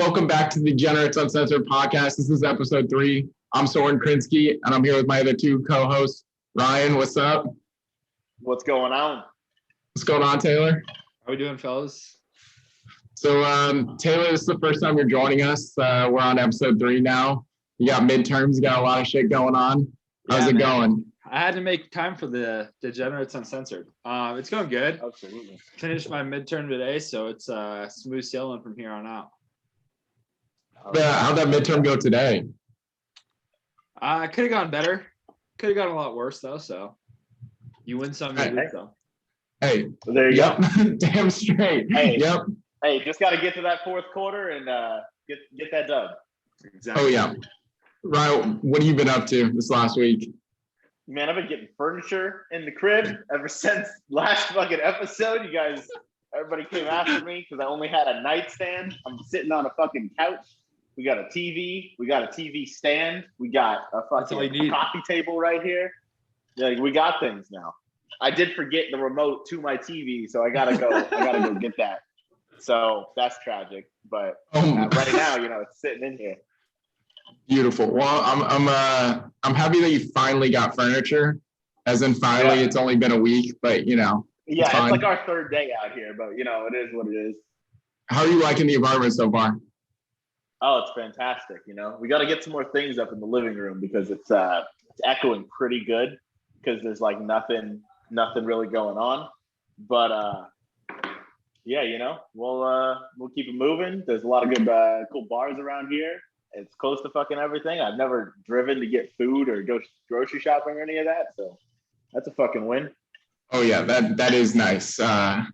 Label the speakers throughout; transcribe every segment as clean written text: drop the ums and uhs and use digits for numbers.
Speaker 1: Welcome back to the Degenerates Uncensored podcast. This is episode 3. I'm Soren Krinsky, and I'm here with my other two co-hosts. Ryan, what's up?
Speaker 2: What's going on?
Speaker 1: What's going on, Taylor?
Speaker 3: How we doing, fellas?
Speaker 1: So, Taylor, this is the first time you're joining us. We're on episode 3 now. You got midterms, you got a lot of shit going on. How's it going?
Speaker 3: I had to make time for the Degenerates Uncensored. It's going good.
Speaker 2: Absolutely.
Speaker 3: Finished my midterm today, so it's smooth sailing from here on out.
Speaker 1: How'd that midterm go today?
Speaker 3: Could have gone better. Could have gone a lot worse, though, so you win some, you lose some.
Speaker 1: Hey.
Speaker 2: Well, there you go.
Speaker 1: Damn straight.
Speaker 2: Hey.
Speaker 1: Yep.
Speaker 2: Hey, just got to get to that fourth quarter and get that dub.
Speaker 3: Exactly.
Speaker 1: Oh, yeah. Ryan, what have you been up to this last week?
Speaker 2: Man, I've been getting furniture in the crib ever since last fucking episode. You guys, everybody came after me because I only had a nightstand. I'm sitting on a fucking couch. We got a TV. We got a TV stand. We got a fucking coffee table right here. Like, we got things now. I did forget the remote to my TV, so I gotta go get that. So that's tragic. But right now, it's sitting in here.
Speaker 1: Beautiful. Well, I'm happy that you finally got furniture. As in, finally, It's only been a week, but
Speaker 2: Yeah, it's like our third day out here, but it is what it is.
Speaker 1: How are you liking the apartment so far?
Speaker 2: Oh, it's fantastic. We got to get some more things up in the living room because it's echoing pretty good because there's like nothing really going on. But we'll keep it moving. There's a lot of good cool bars around here. It's close to fucking everything. I've never driven to get food or go grocery shopping or any of that, so that's a fucking win.
Speaker 1: Oh yeah, that is nice. I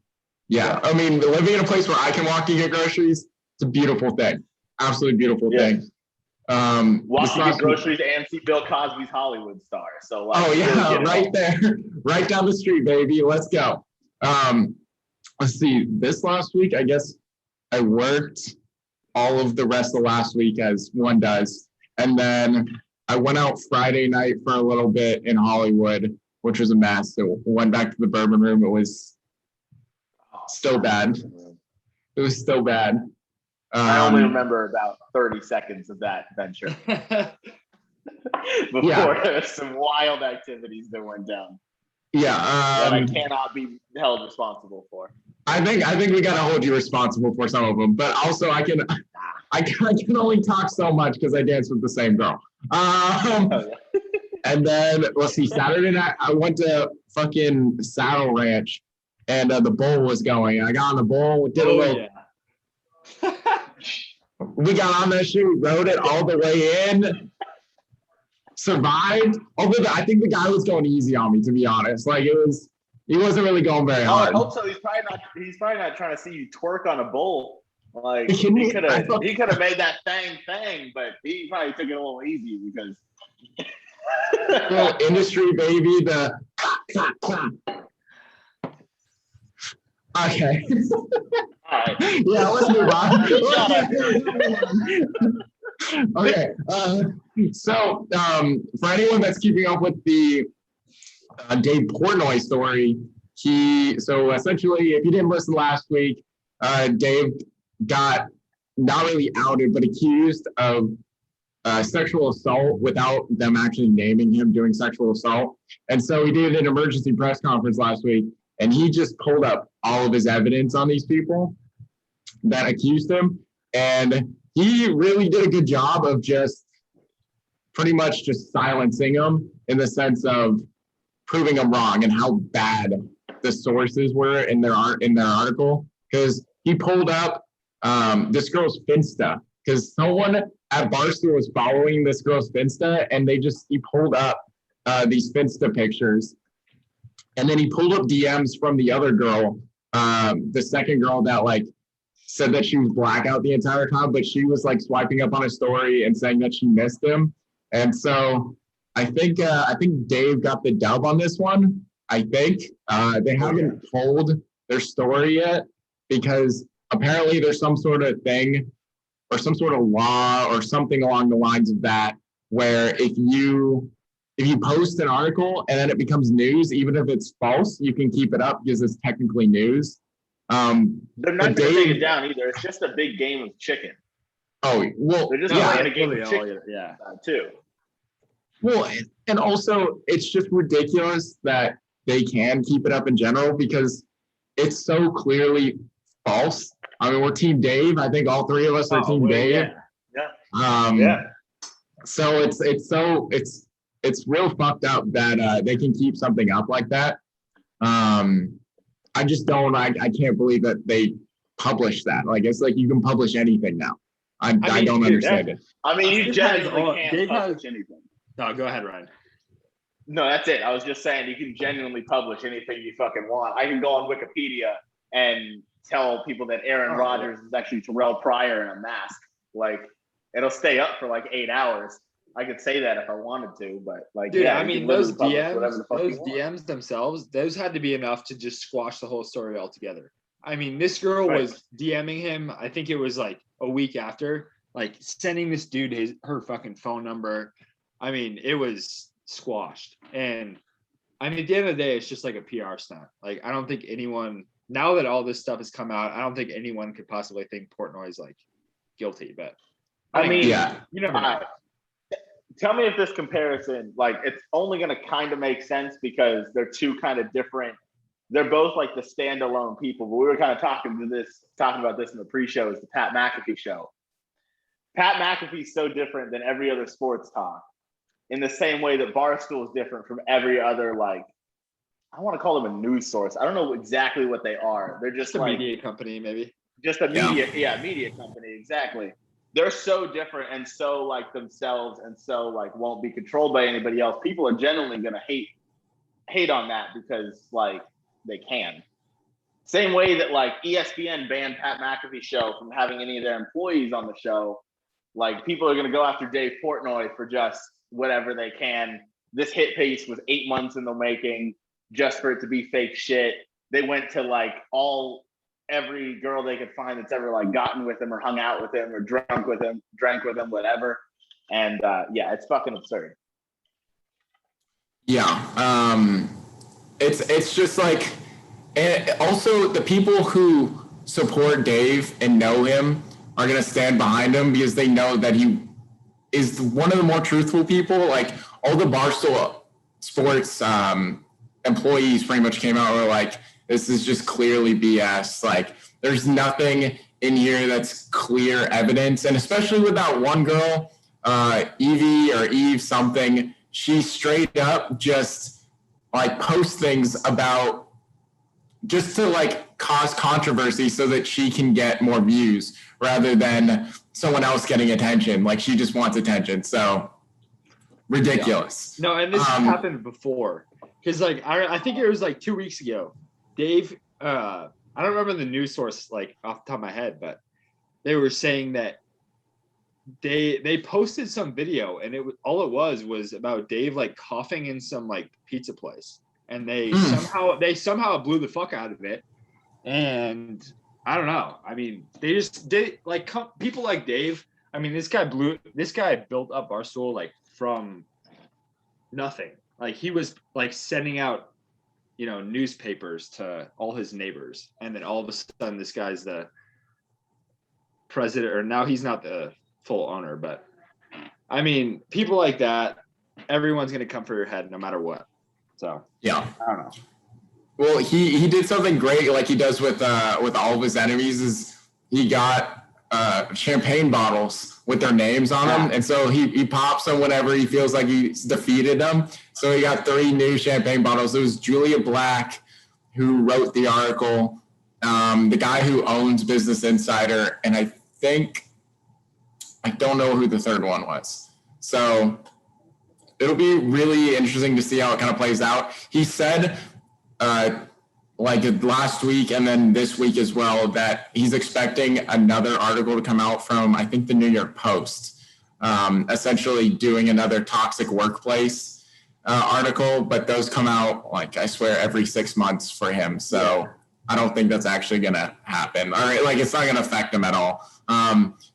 Speaker 1: mean, living in a place where I can walk and get groceries, it's a beautiful thing. Absolutely beautiful thing.
Speaker 2: Walk to get groceries and see Bill Cosby's Hollywood star. So
Speaker 1: right there, right down the street, baby. Let's go. Let's see. This last week, I guess I worked all of the rest of the last week as one does. And then I went out Friday night for a little bit in Hollywood, which was a mess. So went back to the bourbon room. It was still bad. It was still bad.
Speaker 2: I only remember about 30 seconds of that venture. Before some wild activities that went down.
Speaker 1: Yeah.
Speaker 2: That I cannot be held responsible for.
Speaker 1: I think we gotta hold you responsible for some of them, but also I can only talk so much because I danced with the same girl. And then let's see, Saturday night I went to fucking Saddle Ranch, and the bowl was going. I got on the bowl, did a little. We got on that shit, we rode it all the way in. Survived. Although I think the guy was going easy on me, to be honest. Like he wasn't really going very hard.
Speaker 2: I hope so. He's probably not trying to see you twerk on a bowl. Like he could have made that thang, but he probably took it a little easy because
Speaker 1: industry baby. The okay.
Speaker 2: All right.
Speaker 1: Yeah, let's move on. Okay. So for anyone that's keeping up with the Dave Portnoy story, essentially, if you didn't listen last week, Dave got not really outed, but accused of sexual assault without them actually naming him doing sexual assault. And so he did an emergency press conference last week, and he just pulled up all of his evidence on these people that accused him. And he really did a good job of just pretty much just silencing them in the sense of proving them wrong and how bad the sources were in their article. Because he pulled up this girl's Finsta, because someone at Barstool was following this girl's Finsta, and he pulled up these Finsta pictures. And then he pulled up DMs from the other girl, the second girl that said that she was blackout the entire time, but she was swiping up on a story and saying that she missed him. And so I think Dave got the dub on this one. I think they haven't told their story yet because apparently there's some sort of thing or some sort of law or something along the lines of that, where if you post an article and then it becomes news, even if it's false, you can keep it up because it's technically news.
Speaker 2: They're not going to take it down either. It's just a big game of chicken.
Speaker 1: Oh, well,
Speaker 2: They're just
Speaker 3: No,
Speaker 2: playing
Speaker 3: I
Speaker 2: a game
Speaker 3: totally
Speaker 2: of
Speaker 3: all
Speaker 2: chicken
Speaker 3: get it, yeah.
Speaker 2: too.
Speaker 1: well, and also it's just ridiculous that they can keep it up in general because it's so clearly false. I mean, we're Team Dave. I think all three of us are Team Dave.
Speaker 2: Yeah.
Speaker 1: Um, so it's real fucked up that they can keep something up like that. I just don't. I can't believe that they publish that. Like it's like you can publish anything now. I
Speaker 3: mean,
Speaker 1: don't
Speaker 3: dude,
Speaker 1: understand it.
Speaker 2: I mean, you
Speaker 3: Dave
Speaker 2: genuinely
Speaker 3: has
Speaker 2: can't
Speaker 3: Dave
Speaker 2: publish anything.
Speaker 3: No, go ahead, Ryan.
Speaker 2: No, that's it. I was just saying you can genuinely publish anything you fucking want. I can go on Wikipedia and tell people that Aaron Rodgers is actually Terrell Pryor in a mask. Like, it'll stay up for like 8 hours. I could say that if I wanted to, but like,
Speaker 3: Dude,
Speaker 2: yeah,
Speaker 3: I mean, those
Speaker 2: DMs,
Speaker 3: DMs themselves, those had to be enough to just squash the whole story altogether. I mean, this girl was DMing him. I think it was like a week after, like sending this dude her fucking phone number. I mean, it was squashed. And I mean, at the end of the day, it's just like a PR stunt. Like, I don't think anyone, now that all this stuff has come out, I don't think anyone could possibly think Portnoy's like guilty. But
Speaker 2: I mean,
Speaker 3: you never know.
Speaker 2: Tell me if this comparison, like, it's only going to kind of make sense because they're two kind of different. They're both like the standalone people, but we were kind of talking about this in the pre-show, is the Pat McAfee show. Pat McAfee's so different than every other sports talk, in the same way that Barstool is different from every other, like, I want to call them a news source. I don't know exactly what they are. They're just
Speaker 3: a
Speaker 2: like
Speaker 3: media company, maybe.
Speaker 2: Just a media company, exactly. They're so different and so like themselves and so like won't be controlled by anybody else. People are genuinely gonna hate on that because like they can. Same way that like ESPN banned Pat McAfee's show from having any of their employees on the show. Like people are gonna go after Dave Portnoy for just whatever they can. This hit piece was 8 months in the making just for it to be fake shit. They went to like every girl they could find that's ever like gotten with him or hung out with him or drank with him, whatever. And it's fucking absurd.
Speaker 1: Yeah. It's just like, and also the people who support Dave and know him are going to stand behind him because they know that he is one of the more truthful people. Like all the Barstool Sports employees pretty much came out and were like, this is just clearly BS. Like, there's nothing in here that's clear evidence. And especially with that one girl, Evie or Eve something, she straight up just like posts things about just to like cause controversy so that she can get more views rather than someone else getting attention. Like, she just wants attention. So ridiculous.
Speaker 3: No, and this has happened before. Because like I think it was like 2 weeks ago. Dave, I don't remember the news source like off the top of my head, but they were saying that they posted some video and all it was about Dave like coughing in some like pizza place, and they somehow blew the fuck out of it. And I don't know. I mean, they like people like Dave. I mean, this guy built up Barstool like from nothing. Like he was like sending out newspapers to all his neighbors, and then all of a sudden this guy's the president, or now he's not the full owner, but I mean, people like that, everyone's going to come for your head no matter what. So
Speaker 1: yeah,
Speaker 3: I don't know.
Speaker 1: Well, he did something great like he does with all of his enemies, is he got champagne bottles with their names on them, and so he pops them whenever he feels like he's defeated them. So he got 3 new champagne bottles. It was Julia Black who wrote the article, the guy who owns Business Insider, and I don't know who the third one was. So it'll be really interesting to see how it kind of plays out. He said like last week and then this week as well that he's expecting another article to come out from, I think, the New York Post, essentially doing another toxic workplace article, but those come out like, I swear, every 6 months for him. So I don't think that's actually going to happen, or like it's not going to affect him at all,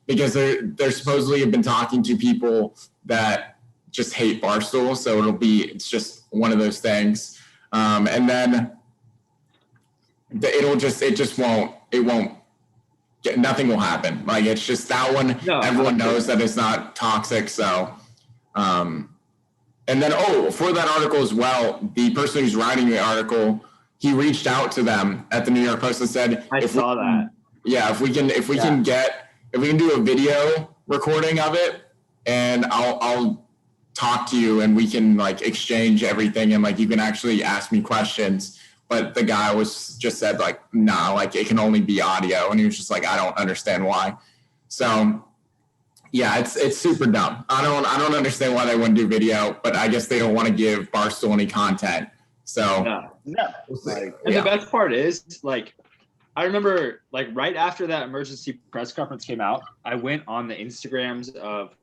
Speaker 1: because they're supposedly have been talking to people that just hate Barstool. So it's just one of those things. And then it won't nothing will happen. Like, it's just that one.
Speaker 3: No,
Speaker 1: everyone knows that it's not toxic. So, and then, for that article as well, the person who's writing the article, he reached out to them at the New York Post and said,
Speaker 3: I saw that.
Speaker 1: Yeah, if we can do a video recording of it, and I'll talk to you, and we can like exchange everything, and like you can actually ask me questions. But the guy was just said like, nah, like it can only be audio, and he was just like, I don't understand why. So yeah, it's super dumb. I don't understand why they wouldn't do video, but I guess they don't want to give Barstool any content. So
Speaker 2: No.
Speaker 3: And the best part is, like, I remember, like, right after that emergency press conference came out, I went on the Instagrams of,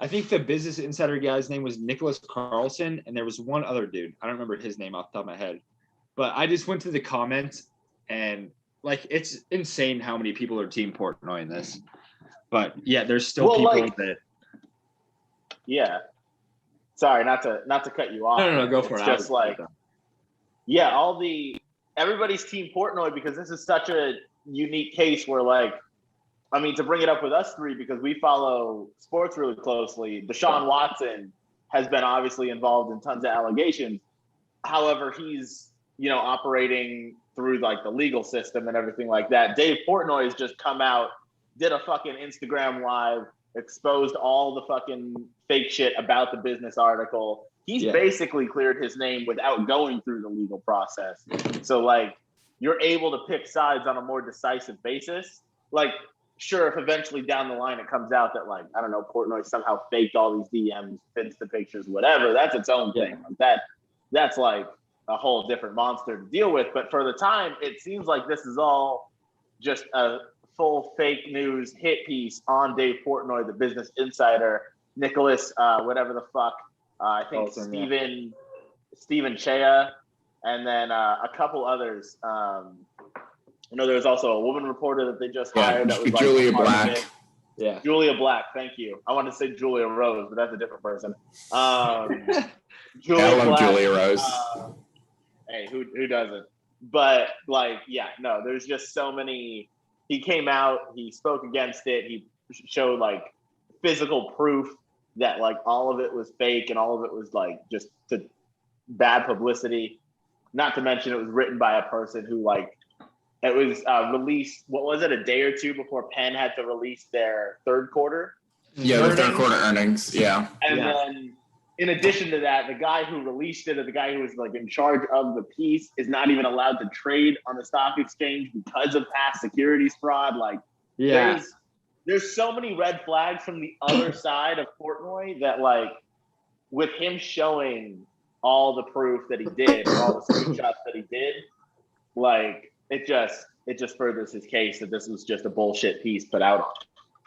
Speaker 3: I think the Business Insider guy's name was Nicholas Carlson, and there was one other dude. I don't remember his name off the top of my head. But I just went to the comments, and, like, it's insane how many people are Team Portnoy in this. But, yeah, there's still people that...
Speaker 2: Yeah. Sorry, not to cut you off.
Speaker 3: No, go for it.
Speaker 2: It's just like... Yeah, everybody's Team Portnoy, because this is such a unique case where, like, I mean, to bring it up with us three, because we follow sports really closely, Deshaun Watson has been obviously involved in tons of allegations. However, he's, operating through like the legal system and everything like that. Dave Portnoy has just come out, did a fucking Instagram live, exposed all the fucking fake shit about the business article. He's basically cleared his name without going through the legal process. So, like, you're able to pick sides on a more decisive basis. Like, sure, if eventually down the line it comes out that, like, I don't know, Portnoy somehow faked all these DMs, Finsta pictures, whatever, that's its own thing. Like, that's like a whole different monster to deal with. But for the time, it seems like this is all just a full fake news hit piece on Dave Portnoy, the Business Insider, Nicholas, whatever the fuck. I think Stephen Chea, and then a couple others. There was also a woman reporter that they just hired. That was like
Speaker 1: Julia Black.
Speaker 2: Yeah, Julia Black. Thank you. I wanted to say Julia Rose, but that's a different person.
Speaker 1: Julia Black. Julia Rose.
Speaker 2: Hey, who doesn't? But there's just so many. He came out. He spoke against it. He showed like physical proof that like all of it was fake and all of it was like just bad publicity. Not to mention it was written by a person who like it was released. What was it? A day or two before Penn had to release their third quarter.
Speaker 1: Yeah, the third quarter earnings. Yeah.
Speaker 2: And then in addition to that, the guy who released it, or the guy who was like in charge of the piece, is not even allowed to trade on the stock exchange because of past securities fraud. Like, there's so many red flags from the other side of Portnoy that, like, with him showing all the proof that he did, all the screenshots that he did, like, it just furthers his case that this was just a bullshit piece put out on.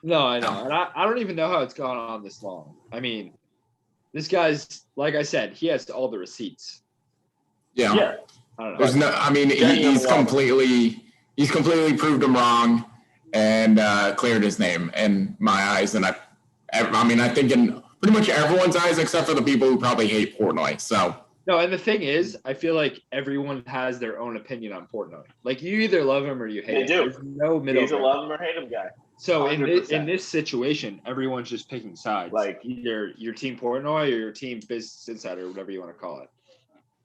Speaker 3: No, I know. And I don't even know how it's gone on this long. I mean, this guy's, like I said, he has all the receipts.
Speaker 1: Yeah.
Speaker 3: I don't know.
Speaker 1: There's he's completely proved him wrong and cleared his name in my eyes. And I think in pretty much everyone's eyes, except for the people who probably hate Portnoy. So.
Speaker 3: No, and the thing is, I feel like everyone has their own opinion on Portnoy. Like, you either love him or you hate him.
Speaker 2: They do.
Speaker 3: There's no middle
Speaker 2: He's
Speaker 3: ground.
Speaker 2: a love him or hate him guy.
Speaker 3: So in this situation, everyone's just picking sides.
Speaker 2: Like,
Speaker 3: either your Team Portnoy or your Team Business Insider, whatever you want to call it.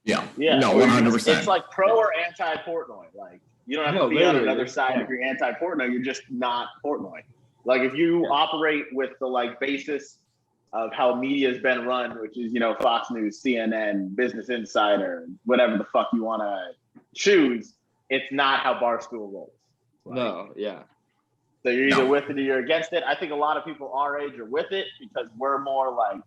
Speaker 1: Yeah.
Speaker 2: No,
Speaker 1: 100%.
Speaker 2: It's like pro or anti Portnoy. Like, you don't have to be on another side if you're anti Portnoy. You're just not Portnoy. Like, if you operate with the like basis of how media has been run, which is, Fox News, CNN, Business Insider, whatever the fuck you want to choose, it's not how Barstool rolls. Like,
Speaker 3: No, yeah.
Speaker 2: So you're either with it or you're against it. I think a lot of people our age are with it because we're more like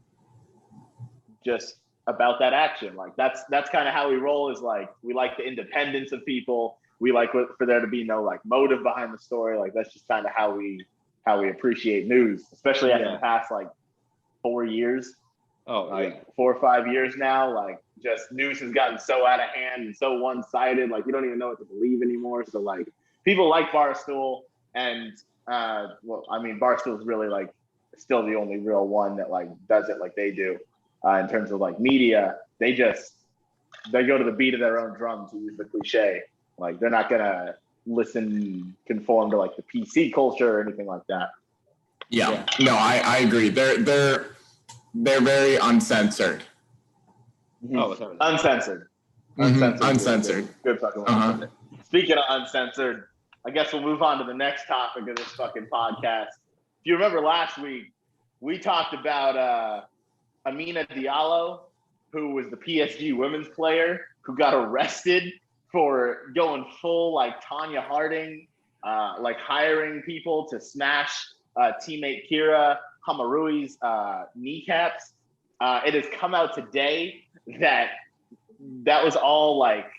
Speaker 2: just about that action. Like, that's kind of how we roll, is like, we like the independence of people. We like for there to be no like motive behind the story. Like, that's just kind of how we appreciate news, especially after the past like 4 years. 4 or 5 years now. Like, just news has gotten so out of hand and so one-sided. Like, you don't even know what to believe anymore. So like, people like Barstool, and Barstool is really like still the only real one that like does it like they do in terms of like media. They go to the beat of their own drum, to use the cliche. Like, they're not gonna conform to like the PC culture or anything like that.
Speaker 1: Yeah. No, I agree. They're very uncensored.
Speaker 3: Oh,
Speaker 2: Uncensored.
Speaker 1: Mm-hmm. Uncensored.
Speaker 2: Good fucking one. Speaking of uncensored, I guess we'll move on to the next topic of this fucking podcast. If you remember last week, we talked about Amina Diallo, who was the PSG women's player who got arrested for going full like Tanya Harding, like hiring people to smash teammate Kira Hamarui's kneecaps. It has come out today that was all like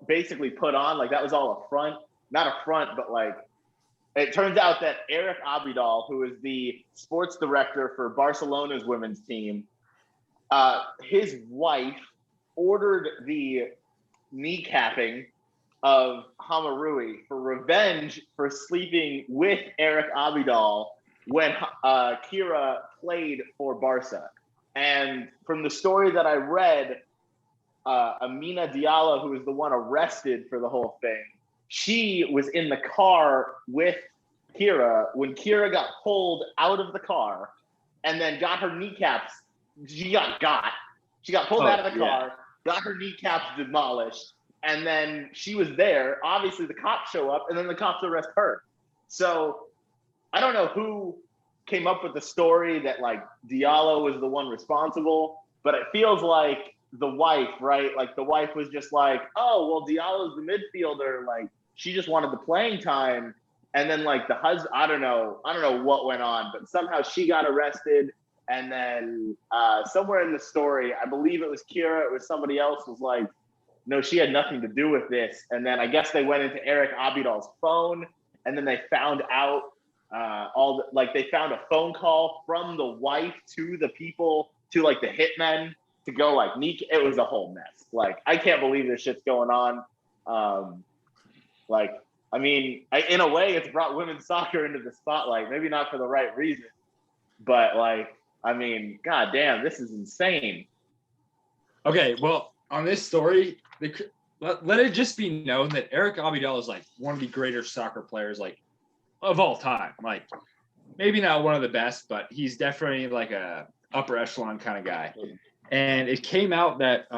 Speaker 2: basically put on, like that was all a front, not a front, but like it turns out that Eric Abidal, who is the sports director for Barcelona's women's team, his wife ordered the kneecapping of Hamarui for revenge for sleeping with Eric Abidal when Kira played for Barca. And from the story that I read, Amina Diallo, who was the one arrested for the whole thing, she was in the car with Kira when Kira got pulled out of the car and then got her kneecaps. She got pulled out of the car, got her kneecaps demolished, and then she was there. Obviously, the cops show up, and then the cops arrest her. So I don't know who came up with the story that like Diallo was the one responsible, but it feels like the wife, right? Like the wife was just like, oh, well, Diallo's the midfielder. Like she just wanted the playing time. And then like the husband, I don't know what went on, but somehow she got arrested. And then somewhere in the story, I believe it was Kira, it was somebody else was like, no, she had nothing to do with this. And then I guess they went into Eric Abidal's phone and then they found out they found a phone call from the wife to the people, to like the hitmen to go like it was a whole mess. Like, I can't believe this shit's going on. In a way it's brought women's soccer into the spotlight, maybe not for the right reason, but like, I mean, god damn, this is insane.
Speaker 3: Okay, well, on this story, let it just be known that Eric Abidal is like one of the greater soccer players like of all time. Like maybe not one of the best, but he's definitely like a upper echelon kind of guy. And it came out that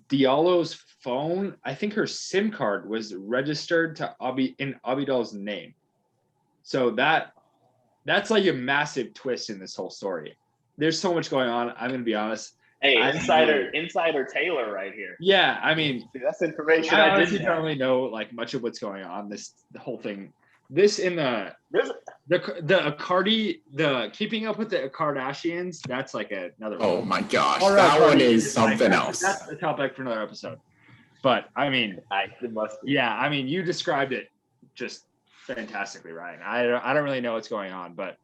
Speaker 3: Diallo's phone, I think her SIM card was registered to in Abidal's name. So that's like a massive twist in this whole story. There's so much going on. I'm gonna be honest.
Speaker 2: Hey, insider Taylor right here.
Speaker 3: Yeah, I mean,
Speaker 2: that's information
Speaker 3: I honestly don't really know like much of what's going on. The whole thing. This in the keeping up with the Kardashians. That's like another.
Speaker 1: Oh my gosh, that one is something else.
Speaker 3: That's the topic for another episode. But I mean, I mean, you described it just fantastically, Ryan. I don't really know what's going on, but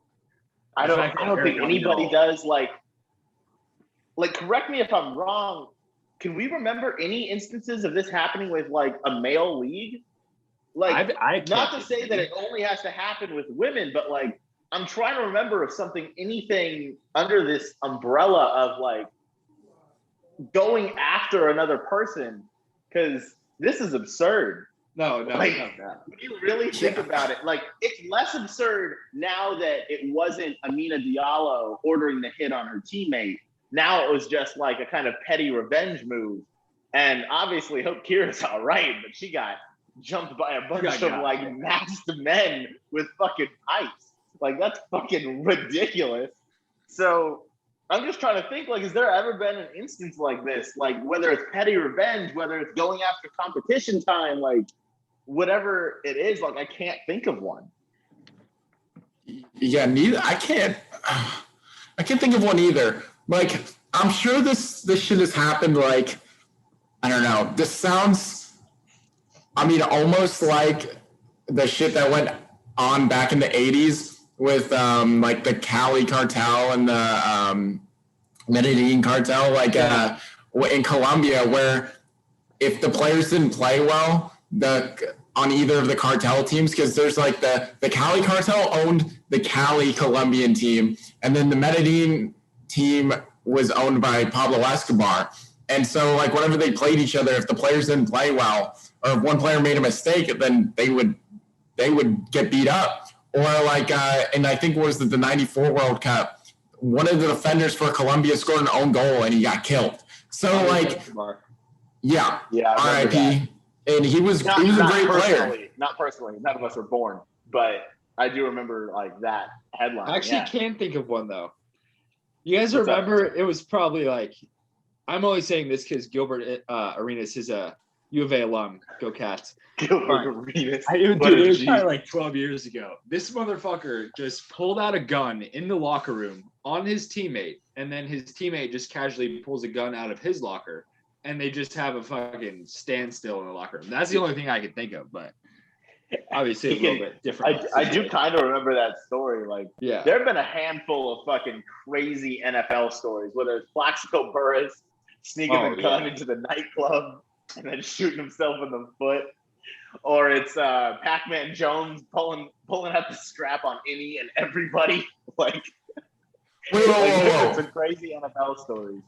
Speaker 2: I don't think anybody does. Like, correct me if I'm wrong. Can we remember any instances of this happening with like a male league? Like, not to say that it only has to happen with women, but like, I'm trying to remember of anything under this umbrella of like going after another person, because this is absurd.
Speaker 3: No.
Speaker 2: When you really think about it, like it's less absurd now that it wasn't Amina Diallo ordering the hit on her teammate. Now it was just like a kind of petty revenge move. And obviously Hope Kira's all right, but she got jumped by a bunch of like masked men with fucking pipes. Like that's fucking ridiculous. So I'm just trying to think, like, has there ever been an instance like this? Like whether it's petty revenge, whether it's going after competition time, like whatever it is, like I can't think of one.
Speaker 1: Yeah, neither. I can't think of one either. Like, I'm sure this shit has happened. Like, I don't know. This sounds, I mean, almost like the shit that went on back in the 80s with like the Cali cartel and the Medellin cartel, like in Colombia, where if the players didn't play well, on either of the cartel teams, because there's like the Cali cartel owned the Cali Colombian team, and then the Medellin team was owned by Pablo Escobar. And so, like, whenever they played each other, if the players didn't play well, or if one player made a mistake, then they would get beat up. Or like, and I think it was the '94 World Cup, one of the defenders for Colombia scored an own goal and he got killed. So like, yeah, R.I.P. And he was a great player.
Speaker 2: Not personally, none of us were born, but I do remember like that headline.
Speaker 3: I actually can't think of one though. You guys remember? It was probably like, I'm only saying this because Gilbert Arenas is a U of A alum. Go Cats.
Speaker 2: Gilbert Arenas.
Speaker 3: Dude, it was probably like 12 years ago. This motherfucker just pulled out a gun in the locker room on his teammate, and then his teammate just casually pulls a gun out of his locker, and they just have a fucking standstill in the locker room. That's the only thing I can think of, but obviously a little bit different.
Speaker 2: I do kind of remember that story. Like,
Speaker 3: yeah,
Speaker 2: there have been a handful of fucking crazy NFL stories, whether it's Plaxico Burress sneaking a gun into the nightclub and then shooting himself in the foot, or it's Pac-Man Jones pulling out the strap on any and everybody. Like,
Speaker 1: whoa.
Speaker 2: Some crazy NFL stories.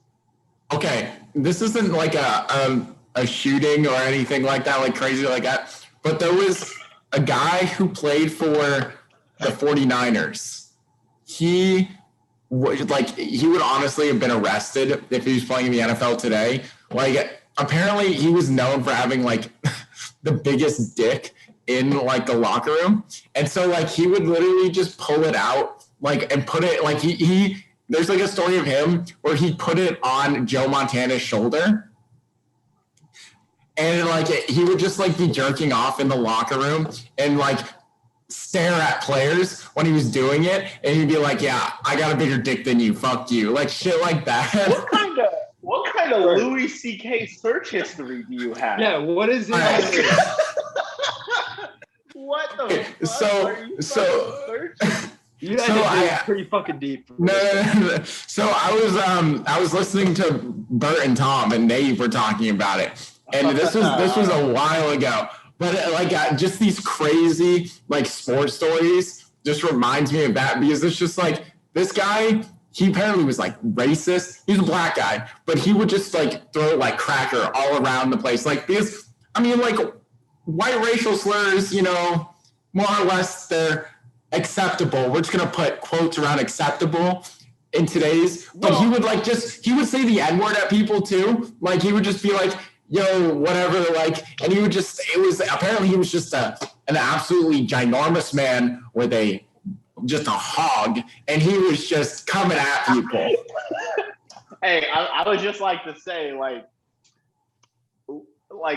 Speaker 1: Okay, this isn't like a shooting or anything like that, like crazy like that. But there was a guy who played for the 49ers. He would honestly have been arrested if he was playing in the NFL today. Like, apparently he was known for having like the biggest dick in like the locker room. And so like he would literally just pull it out like and put it like he there's like a story of him where he put it on Joe Montana's shoulder. And like he would just like be jerking off in the locker room and like stare at players when he was doing it, and he'd be like, "Yeah, I got a bigger dick than you. Fuck you," like shit like that.
Speaker 2: What kind of Louis C.K. search history do you have?
Speaker 3: Yeah, what is it?
Speaker 2: What the fuck?
Speaker 3: You guys pretty fucking deep.
Speaker 1: No. So I was listening to Bert and Tom and Nate were talking about it, and this was a while ago. But like just these crazy like sports stories just reminds me of that, because it's just like this guy, he apparently was like racist. He's a black guy, but he would just like throw like cracker all around the place. Like, because I mean, like white racial slurs, you know, more or less they're acceptable. We're just gonna put quotes around acceptable in today's. But he would like he would say the N-word at people too. Like he would just be like, yo, whatever, like, and he would just, apparently he was just an absolutely ginormous man with just a hog, and he was just coming at people.
Speaker 2: Hey, I would just like to say, like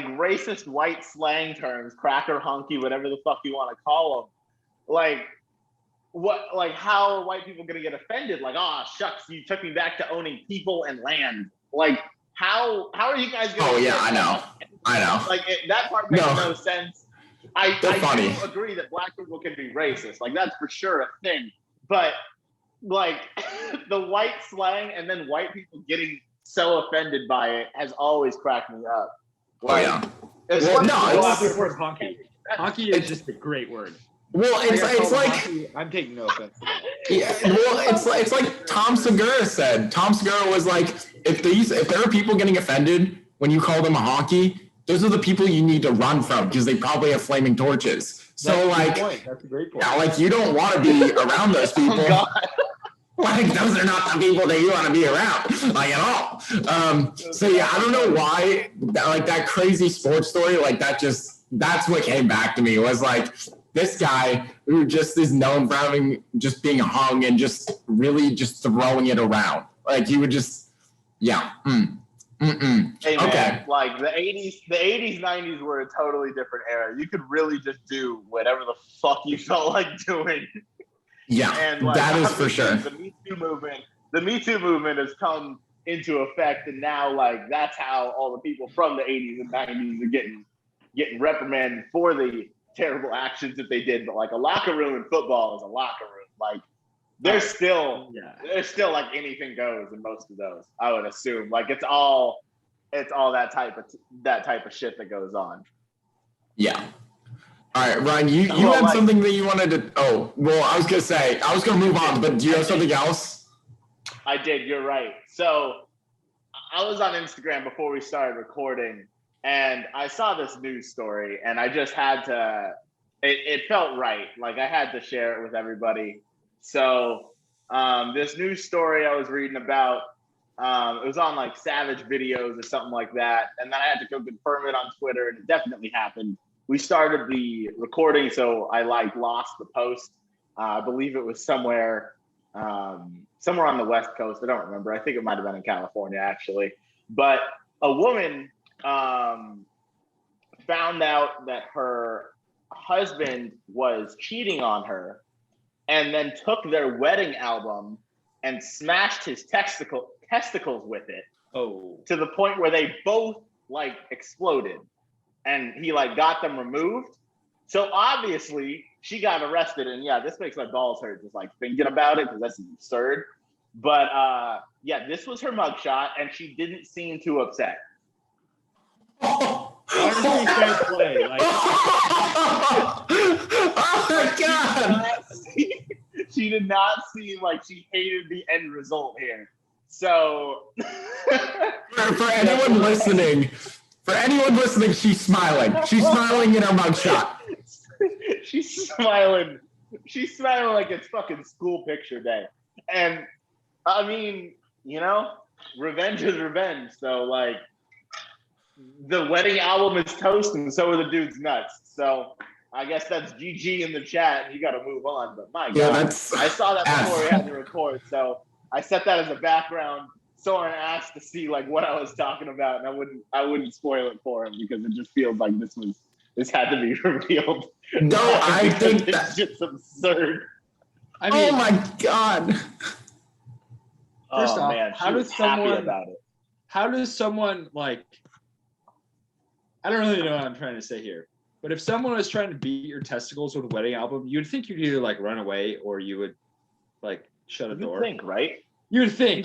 Speaker 2: racist white slang terms, cracker, honky, whatever the fuck you want to call them, how are white people gonna get offended? Like, oh shucks, you took me back to owning people and land. Like, how are you guys going?
Speaker 1: Oh yeah, I know.
Speaker 2: Like that part makes no sense. I do agree that black people can be racist. Like that's for sure a thing. But like the white slang and then white people getting so offended by it has always cracked me up. Like,
Speaker 3: it's the word honky. Honky is just a great word.
Speaker 1: Well, it's like
Speaker 3: honky, I'm taking no offense to that.
Speaker 1: Yeah, well, it's like Tom Segura said. Tom Segura was like, if there are people getting offended when you call them a honky, those are the people you need to run from, because they probably have flaming torches. So
Speaker 3: that's a great point.
Speaker 1: Yeah, like you don't want to be around those people.
Speaker 2: Oh,
Speaker 1: like those are not the people that you want to be around, like at all. So yeah, I don't know why that crazy sports story, like that's what came back to me, was like this guy who just is known for just being hung and just really just throwing it around. Like he would just, yeah.
Speaker 2: Hey man, okay. Like the 80s, 90s were a totally different era. You could really just do whatever the fuck you felt like doing.
Speaker 1: Yeah, and that is for sure.
Speaker 2: The Me Too movement has come into effect, and now like that's how all the people from the 80s and 90s are getting reprimanded for the terrible actions that they did. But like a locker room in football is a locker room. Like there's still like anything goes in most of those, I would assume. Like it's all that type of shit that goes on.
Speaker 1: Yeah. All right, Ryan, you had something that you wanted to. Oh, well, I was gonna move on, but do you have something else?
Speaker 2: I did. You're right. So I was on Instagram before we started recording, and I saw this news story, and I just had to. It felt right. Like I had to share it with everybody. So this news story I was reading about, it was on like Savage Videos or something like that, and then I had to go confirm it on Twitter, and it definitely happened. We started the recording, so I like lost the post. I believe it was somewhere somewhere on the West Coast. I don't remember. I think it might have been in California actually. But a woman found out that her husband was cheating on her, and then took their wedding album and smashed his testicles with it.
Speaker 3: Oh.
Speaker 2: To the point where they both like exploded, and he like got them removed. So obviously she got arrested, and yeah, this makes my balls hurt just like thinking about it because that's absurd. But yeah, this was her mugshot, and she didn't seem too upset.
Speaker 3: Honestly, fair play. Like,
Speaker 1: oh my god!
Speaker 2: She did not seem like she hated the end result here. So
Speaker 1: For anyone listening, she's smiling. She's smiling in her mugshot.
Speaker 2: She's smiling. She's smiling like it's fucking school picture day. And I mean, you know, revenge is revenge. So like, the wedding album is toast, and so are the dude's nuts. So I guess that's GG in the chat. You got to move on. But my God, I saw that before we had to record, so I set that as a background. Someone asked to see like what I was talking about, and I wouldn't spoil it for him because it just feels like this had to be revealed.
Speaker 1: No, I think
Speaker 2: it's just absurd.
Speaker 3: I mean,
Speaker 1: oh my God.
Speaker 3: First off,
Speaker 2: man,
Speaker 3: how does someone
Speaker 2: about it?
Speaker 3: How does someone like? I don't really know what I'm trying to say here, but if someone was trying to beat your testicles with a wedding album, you'd think you'd either like run away or you would like shut a door.
Speaker 2: You'd think, right?
Speaker 3: You would think.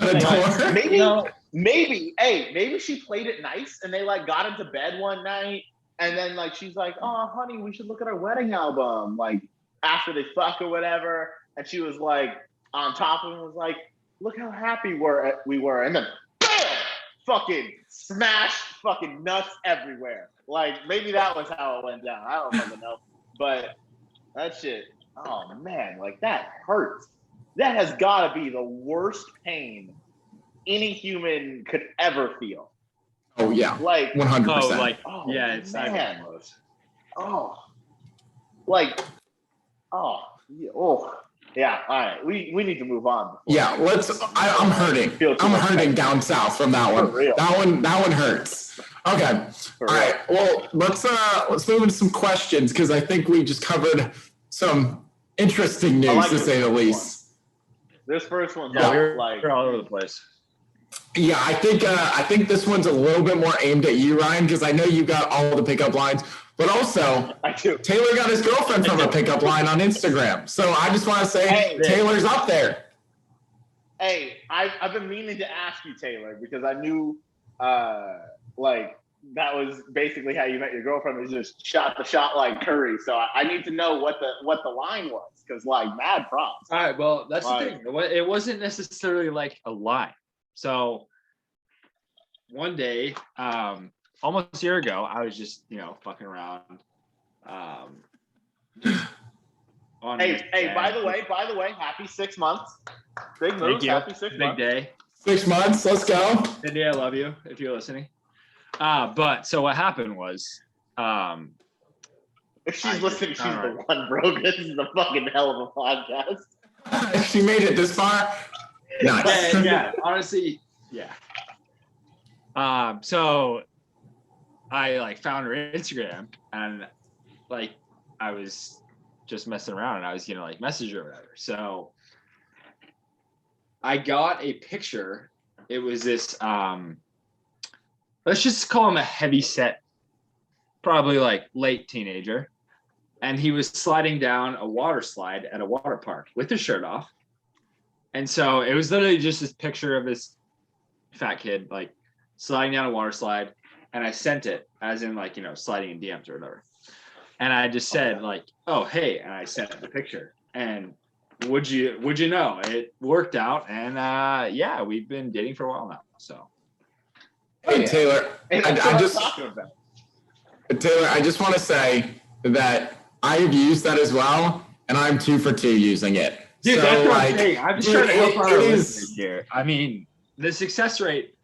Speaker 2: Maybe, hey, maybe she played it nice and they like got into bed one night and then like she's like, oh honey, we should look at our wedding album, like after they fuck or whatever. And she was like on top of him, was like, look how happy we were. And then bam, fucking smashed fucking nuts everywhere. Like maybe that was how it went down. I don't fucking know. But that shit, oh man, like that hurts. That has got to be the worst pain any human could ever feel.
Speaker 1: Oh yeah,
Speaker 2: like
Speaker 1: 100%.
Speaker 3: Oh, like
Speaker 2: yeah,
Speaker 3: it's
Speaker 2: man.
Speaker 3: not even close.
Speaker 2: Oh, like yeah. All right, we need to move on.
Speaker 1: Yeah, I'm hurting. I'm hurting down south from that one. That one hurts. Okay. All right. Well, let's move into some questions because I think we just covered some interesting news to say the least.
Speaker 2: This first one's
Speaker 3: we're all over the place.
Speaker 1: Yeah, I think this one's a little bit more aimed at you, Ryan, because I know you got all the pickup lines, but also
Speaker 2: I do.
Speaker 1: Taylor got his girlfriend from a pickup line on Instagram. So I just want to say Taylor's up there.
Speaker 2: Hey, I've been meaning to ask you, Taylor, because I knew like that was basically how you met your girlfriend, was just shot the shot like Curry. So I need to know what the line was, because like mad props.
Speaker 3: All right, well that's the thing. It wasn't necessarily like a line. So one day, almost a year ago, I was just fucking around.
Speaker 2: Hey, by the way, happy 6 months. Big move. Happy 6 months.
Speaker 3: Big day.
Speaker 1: 6 months. Let's go.
Speaker 3: Cindy, I love you if you're listening. But so what happened was,
Speaker 2: if she's listening, she's the one, bro. This is a fucking hell of a podcast.
Speaker 1: She made it this far. Nice.
Speaker 3: Yeah. Honestly, yeah. So I like found her Instagram, and like I was just messing around, and I was gonna like message her or whatever. So I got a picture. It was this let's just call him a heavy set, probably like late teenager, and he was sliding down a water slide at a water park with his shirt off. And so it was literally just this picture of this fat kid like sliding down a water slide, and I sent it as in like sliding in DMs or whatever. And I just said like, oh hey, and I sent the picture. And would you know, it worked out, and yeah, we've been dating for a while now. So
Speaker 1: Hey, Taylor,
Speaker 2: And that's what I'm talking about.
Speaker 1: Taylor, I just want to say that I've used that as well, and I'm 2 for 2 using it.
Speaker 3: Dude,
Speaker 1: so,
Speaker 3: that's what
Speaker 1: like,
Speaker 3: I'm saying. I'm just
Speaker 1: dude,
Speaker 3: trying to help our
Speaker 1: it
Speaker 3: listeners
Speaker 1: is.
Speaker 3: here. I mean, the success rate,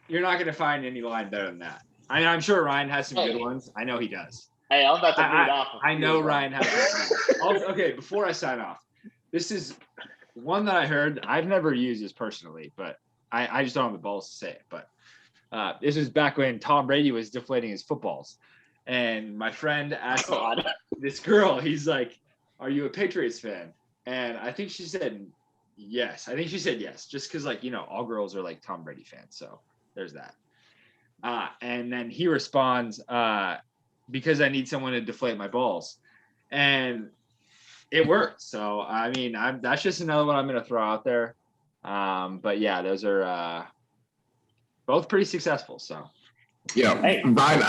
Speaker 3: you're not going to find any line better than that. I mean, I'm sure Ryan has some good ones. I know he does.
Speaker 2: Hey, I'm about to read off.
Speaker 3: I know Ryan has some good ones. Okay, before I sign off, this is one that I heard. I've never used this personally, but I just don't have the balls to say it. But this was back when Tom Brady was deflating his footballs. And my friend asked this girl, he's like, "Are you a Patriots fan?" And I think she said yes. I think she said yes, just because, like, you know, all girls are like Tom Brady fans. So there's that. And then he responds, because I need someone to deflate my balls. And it worked. So, I mean, that's just another one I'm going to throw out there. But yeah, those are both pretty successful. So.
Speaker 1: Yeah,
Speaker 2: Hey,
Speaker 1: Ryan,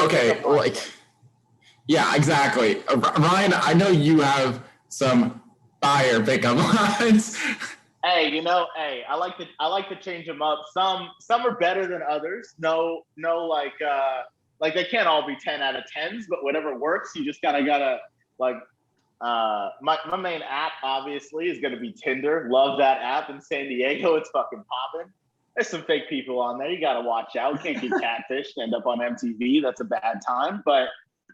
Speaker 1: okay, like, yeah, exactly. Ryan, I know you have some fire pickup lines.
Speaker 2: Hey, I like to change them up. Some are better than others. No, like they can't all be 10 out of 10s, but whatever works, you just gotta like. My main app obviously is gonna be Tinder. Love that app in San Diego. It's fucking popping. There's some fake people on there. You got to watch out. Can't get catfished, end up on MTV. That's a bad time. But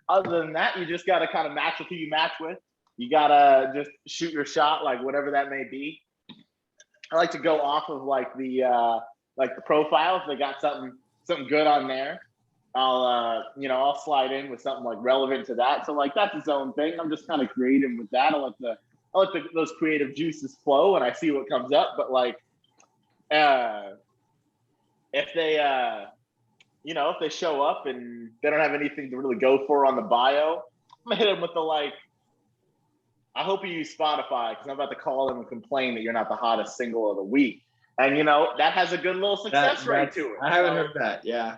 Speaker 2: other than that, you just got to kind of match with who you match with. You got to just shoot your shot, like whatever that may be. I like to go off of like the profile. If they got something good on there, I'll slide in with something like relevant to that. So like that's its own thing. I'm just kind of creative with that. I let those creative juices flow and I see what comes up. But like, if they show up and they don't have anything to really go for on the bio, I'm gonna hit them with the like, I hope you use Spotify because I'm about to call them and complain that you're not the hottest single of the week. And that has a good little success rate to it.
Speaker 3: I haven't heard that. Yeah.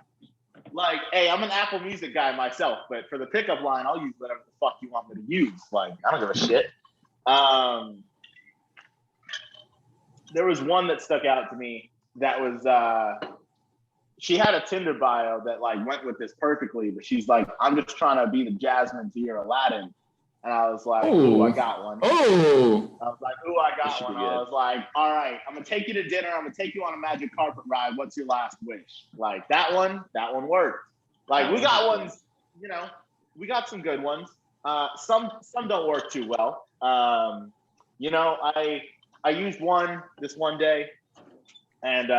Speaker 2: Like, hey, I'm an Apple Music guy myself, but for the pickup line, I'll use whatever the fuck you want me to use. Like, I don't give a shit. There was one that stuck out to me that was she had a Tinder bio that like went with this perfectly, but she's like, I'm just trying to be the Jasmine to your Aladdin. And I was like, ooh, I got one.
Speaker 1: Oh.
Speaker 2: I was like, ooh, I got one. I was like, all right, I'm gonna take you to dinner. I'm gonna take you on a magic carpet ride. What's your last wish? Like that one worked. Like we got ones, we got some good ones. Some don't work too well. I used one this one day, and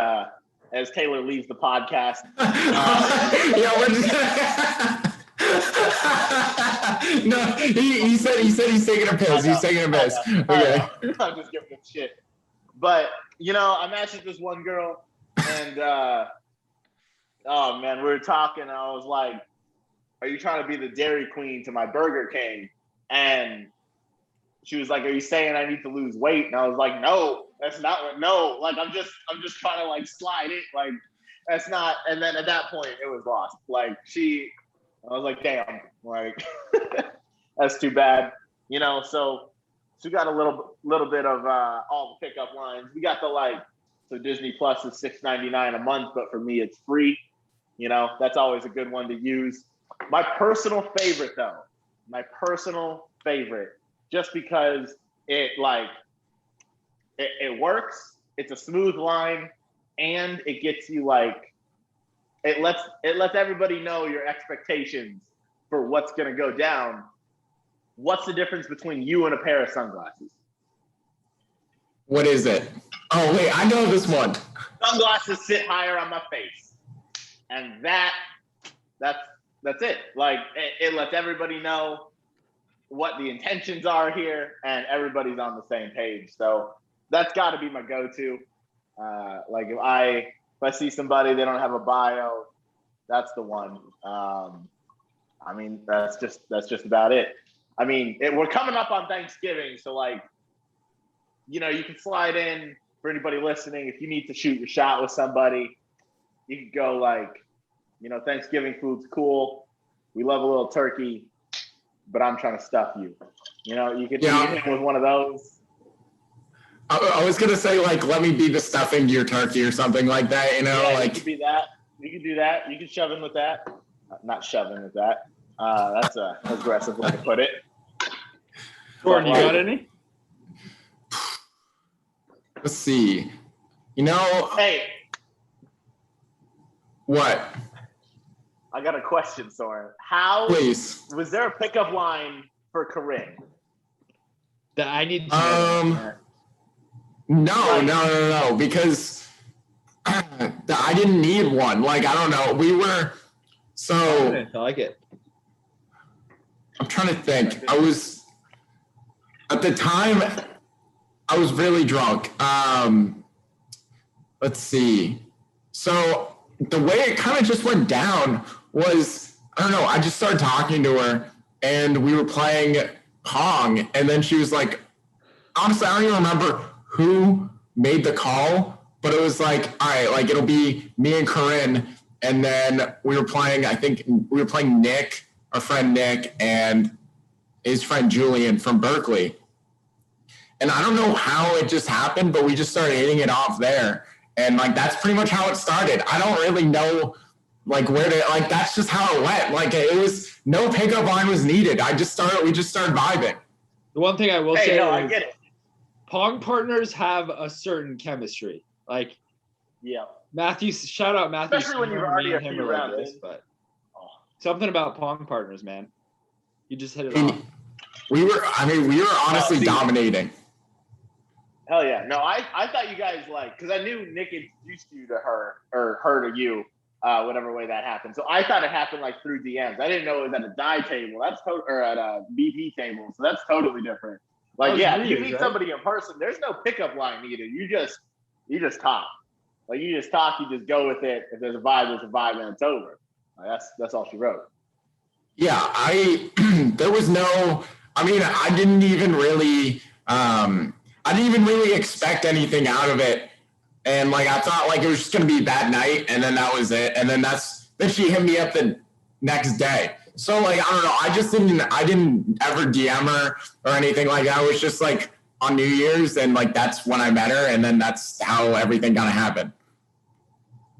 Speaker 2: as Taylor leaves the podcast,
Speaker 1: no, he said he's taking a piss. He's taking a piss. Okay,
Speaker 2: I'm just giving him shit. But I matched with this one girl, and oh man, we were talking. And I was like, "Are you trying to be the Dairy Queen to my Burger King?" And she was like, "Are you saying I need to lose weight?" And I was like, "No, that's not what. No, like I'm just trying to like slide it. Like that's not." And then at that point, it was lost. Like I was like, "Damn, like that's too bad." So we got a little bit of all the pickup lines. We got so Disney Plus is $6.99 a month, but for me it's free. That's always a good one to use. My personal favorite though, just because it works, it's a smooth line, and it gets you like it lets everybody know your expectations for what's gonna go down. What's the difference between you and a pair of sunglasses?
Speaker 1: What is it? Oh wait, I know this one.
Speaker 2: Sunglasses sit higher on my face, and that's it. Like it lets everybody know what the intentions are here, and everybody's on the same page. So that's got to be my go-to. Like if I see somebody they don't have a bio, that's the one. I mean, that's just about it. I mean, we're coming up on Thanksgiving, so like, you can slide in for anybody listening. If you need to shoot your shot with somebody, you can go like, Thanksgiving food's cool. We love a little turkey, but I'm trying to stuff you. You could hit with one of those.
Speaker 1: I was gonna say like, let me be the stuffing to your turkey or something like that. You know,
Speaker 2: Yeah,
Speaker 1: like
Speaker 2: you could be that. You could do that. You could shove in with that. Not shove in with that. That's a aggressive way to put it.
Speaker 3: Jordan, you got any?
Speaker 1: let's see. You know
Speaker 2: Hey,
Speaker 1: what?
Speaker 2: I got a question, Soren. How
Speaker 1: Please.
Speaker 2: was there a pickup line for Corinne?
Speaker 3: That I need to know that.
Speaker 1: No, because I didn't need one. Like, I don't know. We were so.
Speaker 3: I like it.
Speaker 1: I'm trying to think. I was at the time. I was really drunk. Let's see. So the way it kind of just went down was, I don't know. I just started talking to her, and we were playing Pong, and then she was like, honestly, I don't even remember who made the call, but it was like, all right, like it'll be me and Corinne, and then we were playing. I think we were playing Nick, our friend Nick, and his friend Julian from Berkeley. And I don't know how it just happened, but we just started hitting it off there. And like, that's pretty much how it started. I don't really know like where to, like, that's just how it went. Like it was, no pickup line was needed. We just started vibing.
Speaker 3: The one thing I will say
Speaker 2: I
Speaker 3: is
Speaker 2: get it.
Speaker 3: Pong partners have a certain chemistry. Like
Speaker 2: Yeah.
Speaker 3: Matthew, shout out Matthew.
Speaker 2: Especially when you're already a few rounds in.
Speaker 3: But something about Pong partners, man. You just hit it off.
Speaker 1: We were honestly dominating.
Speaker 2: Hell yeah. No, I thought you guys like, because I knew Nick introduced you to her, or her to you, whatever way that happened. So I thought it happened like through DMs. I didn't know it was at a die table. Or at a BP table. So that's totally different. Like, yeah, if you meet somebody in person, there's no pickup line needed. You just talk. Like, you just talk, you just go with it. If there's a vibe, there's a vibe, and it's over. Like, that's all she wrote.
Speaker 1: Yeah, there was no, I mean, I didn't even really expect anything out of it. And like, I thought like it was just going to be that night, and then that was it. And then she hit me up the next day. So like, I don't know. I didn't ever DM her or anything like that. It was just like on New Year's, and like, that's when I met her. And then that's how everything kind of happened.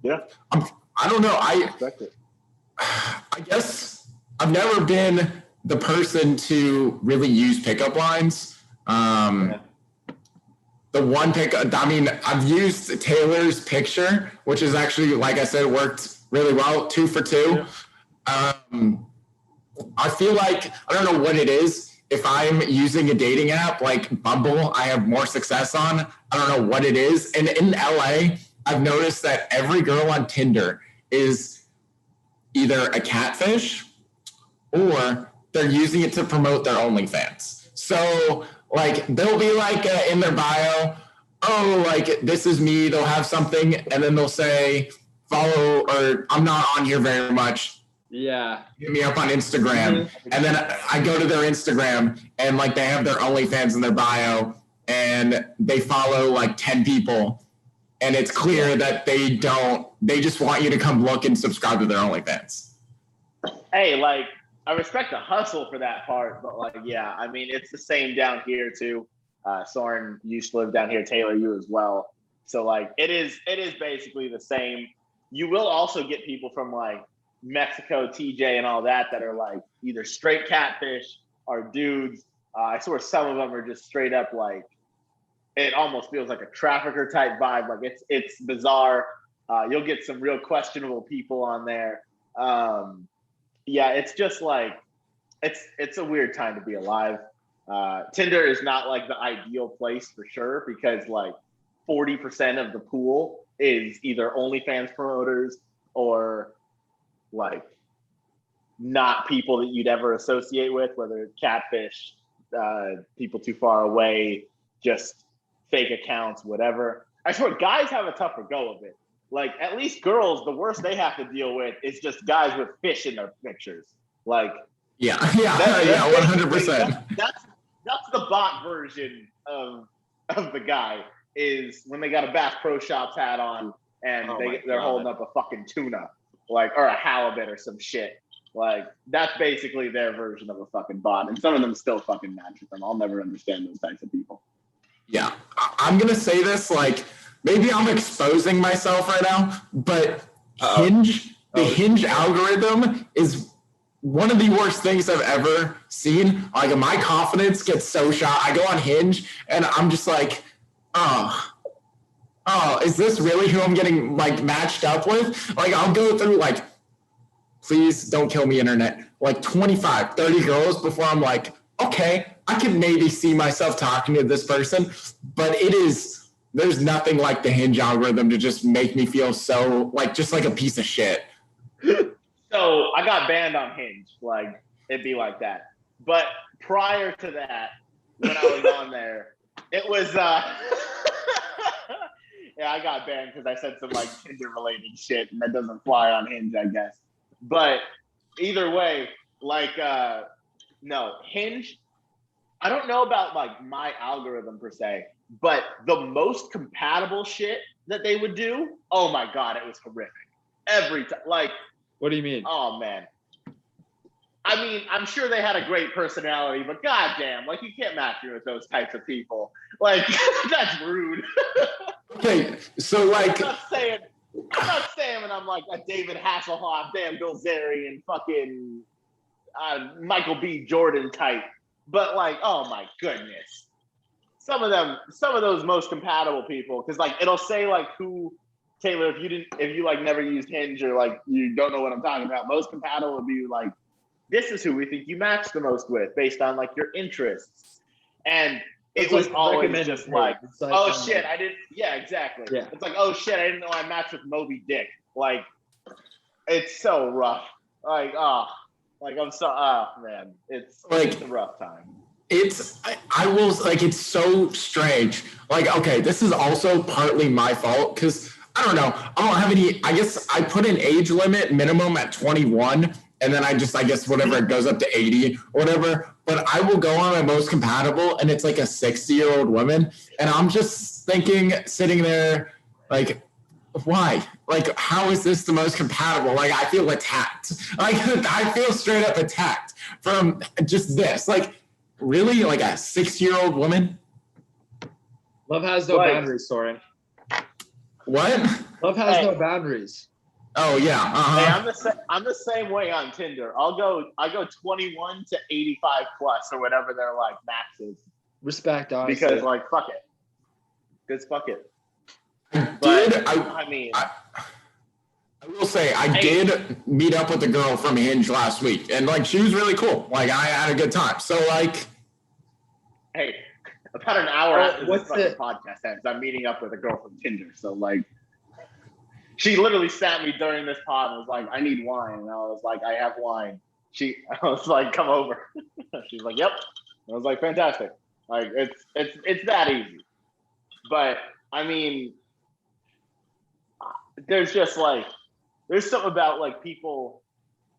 Speaker 2: Yeah.
Speaker 1: I don't know. I guess I've never been the person to really use pickup lines. The one I mean, I've used Taylor's picture, which is actually, like I said, worked really well, 2 for 2. Yeah. I feel like, I don't know what it is. If I'm using a dating app like Bumble, I have more success on. I don't know what it is. And in LA, I've noticed that every girl on Tinder is either a catfish or they're using it to promote their OnlyFans. So like, they'll be like in their bio, oh, like, this is me. They'll have something, and then they'll say, follow, or I'm not on here very much.
Speaker 3: Yeah.
Speaker 1: Hit me up on Instagram. And then I go to their Instagram, and like, they have their OnlyFans in their bio, and they follow like 10 people. And it's clear that they just want you to come look and subscribe to their OnlyFans.
Speaker 2: Hey, like, I respect the hustle for that part, but like, yeah, I mean, it's the same down here too. Soren used to live down here. Taylor, you as well. So like, it is basically the same. You will also get people from like Mexico, TJ, and all that are like either straight catfish or dudes. I swear some of them are just straight up like, it almost feels like a trafficker type vibe. Like it's bizarre. You'll get some real questionable people on there. Yeah, it's just like, it's a weird time to be alive. Tinder is not like the ideal place for sure, because like 40% of the pool is either OnlyFans promoters or like not people that you'd ever associate with, whether it's catfish, people too far away, just fake accounts, whatever. I swear guys have a tougher go of it. Like, at least girls, the worst they have to deal with is just guys with fish in their pictures. Like,
Speaker 1: yeah, 100%.
Speaker 2: That's the bot version of the guy, is when they got a Bass Pro Shops hat on and they're holding up a fucking tuna, like, or a halibut or some shit. Like, that's basically their version of a fucking bot, and some of them still fucking match with them. I'll never understand those types of people.
Speaker 1: Yeah, I'm gonna say this, like, maybe I'm exposing myself right now, but the Hinge algorithm is one of the worst things I've ever seen. Like, my confidence gets so shot. I go on Hinge and I'm just like, is this really who I'm getting like matched up with? Like, I'll go through like, please don't kill me, internet, like 25, 30 girls before I'm like, okay, I can maybe see myself talking to this person, but there's nothing like the Hinge algorithm to just make me feel so like, just like a piece of shit.
Speaker 2: So I got banned on Hinge, like it'd be like that. But prior to that, when I was on there, it was yeah, I got banned because I said some like Tinder related shit, and that doesn't fly on Hinge, I guess. But either way, like no, Hinge, I don't know about like my algorithm per se, but the most compatible shit that they would do, oh my God, it was horrific. Every time, like,
Speaker 3: What do you mean?
Speaker 2: oh man. I mean, I'm sure they had a great personality, but goddamn, like you can't match me with those types of people. Like that's rude.
Speaker 1: Okay, so like,
Speaker 2: I'm not saying when I'm like a David Hasselhoff, Dan Bilzerian, fucking Michael B. Jordan type, but like, oh my goodness, some of those most compatible people, because like it'll say like who. Taylor, if you like never used Hinge or like you don't know what I'm talking about, most compatible would be like, this is who we think you match the most with based on like your interests. And it was like always just like, oh shit, I didn't, yeah, exactly. Yeah. It's like, oh shit, I didn't know I matched with Moby Dick. Like, it's so rough. Like, I'm so, man, it's a rough time.
Speaker 1: I will, like, it's so strange. Like, okay, this is also partly my fault because I don't know. I don't have any, I guess I put an age limit minimum at 21 and then I guess whatever, it goes up to 80 or whatever. But I will go on my most compatible and it's like a 60-year-old woman. And I'm just thinking, sitting there, like, why? Like, how is this the most compatible? Like, I feel attacked. Like, I feel straight up attacked from just this. Like, really? Like a 6-year-old woman?
Speaker 3: Love has no boundaries, Soren.
Speaker 1: What?
Speaker 3: Love has no boundaries.
Speaker 1: Oh yeah.
Speaker 2: Hey, I'm the same way on Tinder. I go 21 to 85 plus or whatever their like max is.
Speaker 3: Respect, honestly.
Speaker 2: Because like fuck it. Because fuck it.
Speaker 1: I will say I did meet up with a girl from Hinge last week, and like she was really cool. Like I had a good time. So like,
Speaker 2: hey, about an hour after this fucking podcast ends, I'm meeting up with a girl from Tinder. So like, she literally sat me during this pod and was like, "I need wine," and I was like, "I have wine." I was like, "Come over." She's like, "Yep." I was like, "Fantastic." Like it's that easy. But I mean, there's something about like people.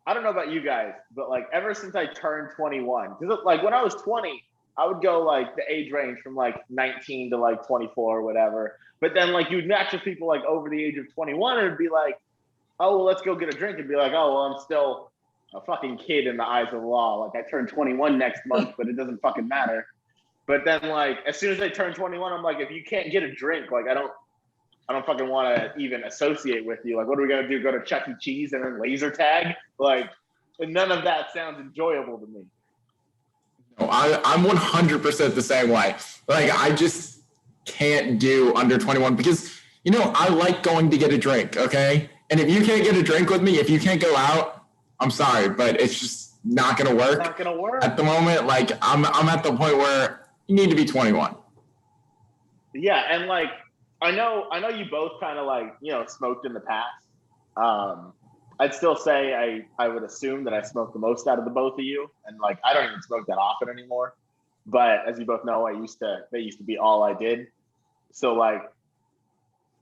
Speaker 2: I don't know about you guys, but like ever since I turned 21, because like when I was 20, I would go like the age range from like 19 to like 24 or whatever. But then like you'd match with people like over the age of 21 and it'd be like, oh, well, let's go get a drink, and be like, oh, well, I'm still a fucking kid in the eyes of the law. Like I turn 21 next month, but it doesn't fucking matter. But then like as soon as I turn 21, I'm like, if you can't get a drink, like I don't fucking want to even associate with you. Like, what are we gonna do? Go to Chuck E. Cheese and then laser tag? Like, none of that sounds enjoyable to me.
Speaker 1: No, I'm 100% the same way. Like, I just can't do under 21 because, you know, I like going to get a drink, okay? And if you can't get a drink with me, if you can't go out, I'm sorry, but it's just not going to work.
Speaker 2: It's not going to work.
Speaker 1: At the moment, like, I'm at the point where you need to be 21.
Speaker 2: Yeah, and, like, I know you both kind of, like, you know, smoked in the past. I'd still say I would assume that I smoked the most out of the both of you. And like, I don't even smoke that often anymore. But as you both know, they used to be all I did. So like,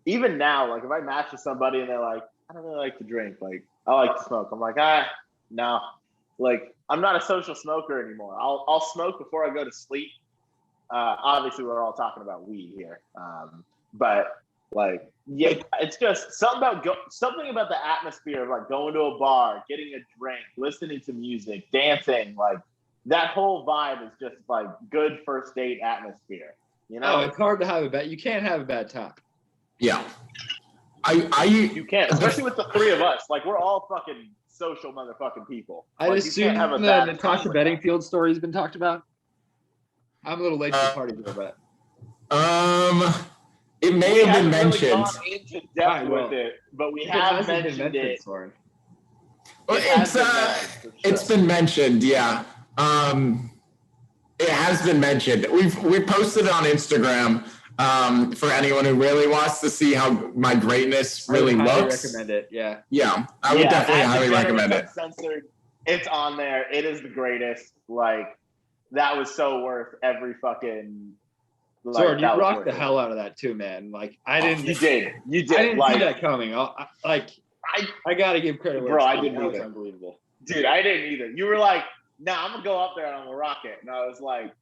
Speaker 2: even now, like if I match with somebody and they're like, I don't really like to drink, like I like to smoke. I'm like, no, like I'm not a social smoker anymore. I'll smoke before I go to sleep. Obviously we're all talking about weed here. But like, yeah, it's just something about the atmosphere of like going to a bar, getting a drink, listening to music, dancing. Like that whole vibe is just like good first date atmosphere. You know,
Speaker 3: it's hard to have a bad. You can't have a bad time.
Speaker 1: Yeah.
Speaker 2: You can't, especially with the three of us. Like, we're all fucking social motherfucking people.
Speaker 3: I
Speaker 2: Like,
Speaker 3: assume
Speaker 2: have a
Speaker 3: the
Speaker 2: bad
Speaker 3: Natasha
Speaker 2: time with
Speaker 3: Bedingfield story has been talked about. I'm a little late to the party here, but
Speaker 1: it may
Speaker 2: we
Speaker 1: have been
Speaker 2: haven't
Speaker 1: mentioned.
Speaker 2: really gone into depth
Speaker 3: Alright, well,
Speaker 2: with it, but we
Speaker 3: it
Speaker 2: have
Speaker 3: hasn't been
Speaker 2: mentioned it.
Speaker 3: Soren.
Speaker 1: Well,
Speaker 2: Has been mentioned, for sure.
Speaker 1: it's been mentioned, yeah. It has been mentioned. We posted it on Instagram for anyone who really wants to see how my greatness really
Speaker 3: I would highly
Speaker 1: looks.
Speaker 3: recommend it. Yeah.
Speaker 1: Yeah, I would definitely
Speaker 2: as
Speaker 1: highly
Speaker 2: Degenerate
Speaker 1: recommend it.
Speaker 2: Uncensored, it's on there. It is the greatest. Like, that was so worth every fucking. Like,
Speaker 3: Soren, you
Speaker 2: that was
Speaker 3: rocked
Speaker 2: worth
Speaker 3: the
Speaker 2: it.
Speaker 3: hell out of that too, man. Like I didn't.
Speaker 2: You did. You did.
Speaker 3: I didn't
Speaker 2: like,
Speaker 3: see that coming. I gotta give credit.
Speaker 2: Bro, I
Speaker 3: that
Speaker 2: didn't
Speaker 3: was
Speaker 2: either.
Speaker 3: unbelievable.
Speaker 2: Dude, I didn't either. You were like, "Nah, I'm gonna go up there and I'm gonna rock it," and I was like,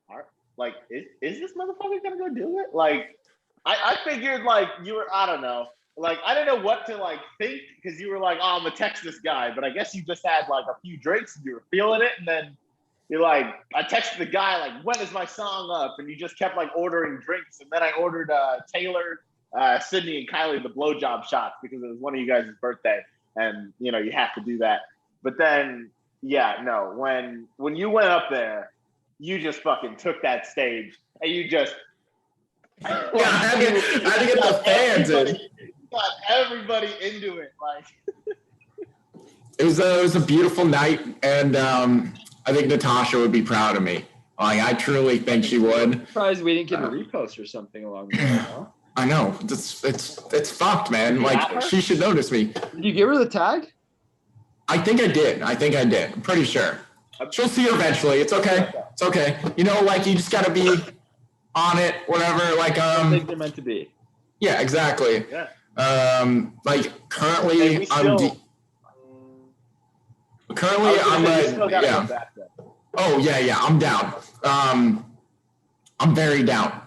Speaker 2: "All right, like, is this motherfucker gonna go do it?" Like, I figured like you were. I don't know. Like, I didn't know what to like think because you were like, "Oh, I'm gonna text this guy," but I guess you just had like a few drinks and you were feeling it, and then you're like, I texted the guy like, "When is my song up?" And you just kept like ordering drinks, and then I ordered Taylor, Sydney, and Kylie the blowjob shots because it was one of you guys' birthday, and you know you have to do that. But then, yeah, no, when you went up there, you just fucking took that stage, and you just
Speaker 1: Yeah, I had to get the fans in.
Speaker 2: Got everybody into it, like.
Speaker 1: It was a beautiful night, and I think Natasha would be proud of me. Like, I truly think she would.
Speaker 3: I'm surprised we didn't get a repost or something along the way. Huh?
Speaker 1: I know it's fucked, man. Like, she should notice me.
Speaker 3: Did you give her the tag?
Speaker 1: I think I did. I'm pretty sure. She'll see it eventually. It's okay. It's okay. You know, like, you just gotta be on it, whatever. Like,
Speaker 3: Things are meant to be.
Speaker 1: Yeah, exactly.
Speaker 2: Yeah.
Speaker 1: Like, currently I'm yeah. Oh yeah, I'm down. I'm very down.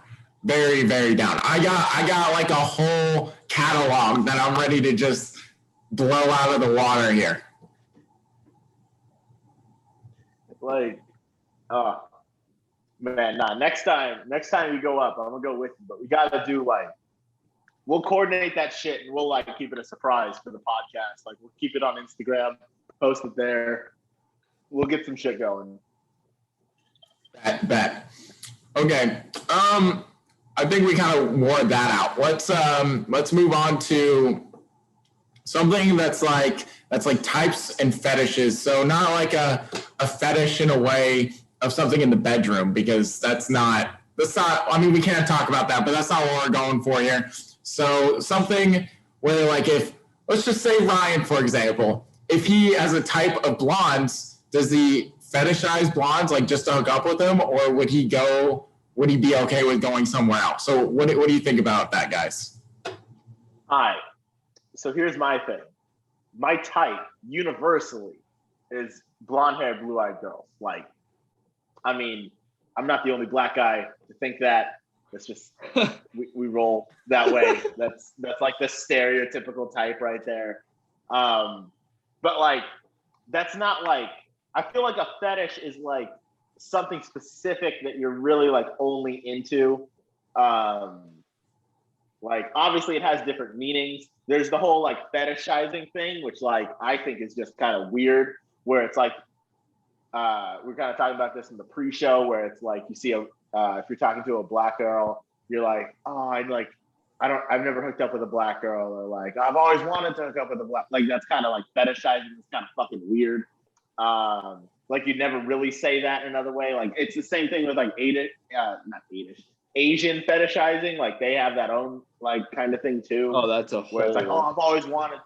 Speaker 1: Very, very down. I got like a whole catalog that I'm ready to just blow out of the water here.
Speaker 2: Like, man, nah. Next time you go up, I'm gonna go with you. But we gotta do like, we'll coordinate that shit and we'll like keep it a surprise for the podcast. Like, we'll keep it on Instagram, post it there. We'll get some shit going.
Speaker 1: Bet. Okay. I think we kind of wore that out. Let's move on to something that's like types and fetishes. So not like a fetish in a way of something in the bedroom, because that's not, I mean, we can't talk about that, but that's not what we're going for here. So something where, like, let's just say Ryan, for example, if he has a type of blondes, does he fetishize blondes, like, just to hook up with them, or would he be okay with going somewhere else? So what do you think about that, guys?
Speaker 2: All right. So here's my thing. My type universally is blonde hair, blue eyed girls. Like, I mean, I'm not the only black guy to think that. That's just, we roll that way. That's like the stereotypical type right there. But like, that's not like, I feel like a fetish is like something specific that you're really like only into. Like, obviously it has different meanings. There's the whole like fetishizing thing, which like I think is just kind of weird, where it's like, we're kind of talking about this in the pre-show, where it's like you see if you're talking to a black girl, you're like, oh, I've never hooked up with a black girl, or like, I've always wanted to hook up with a black, like, that's kind of like fetishizing. It's kind of fucking weird. Like, you'd never really say that in another way. Like, it's the same thing with like Asian fetishizing. Like, they have that own like kind of thing too.
Speaker 3: Oh, that's a whole.
Speaker 2: Where it's like, oh, I've always wanted.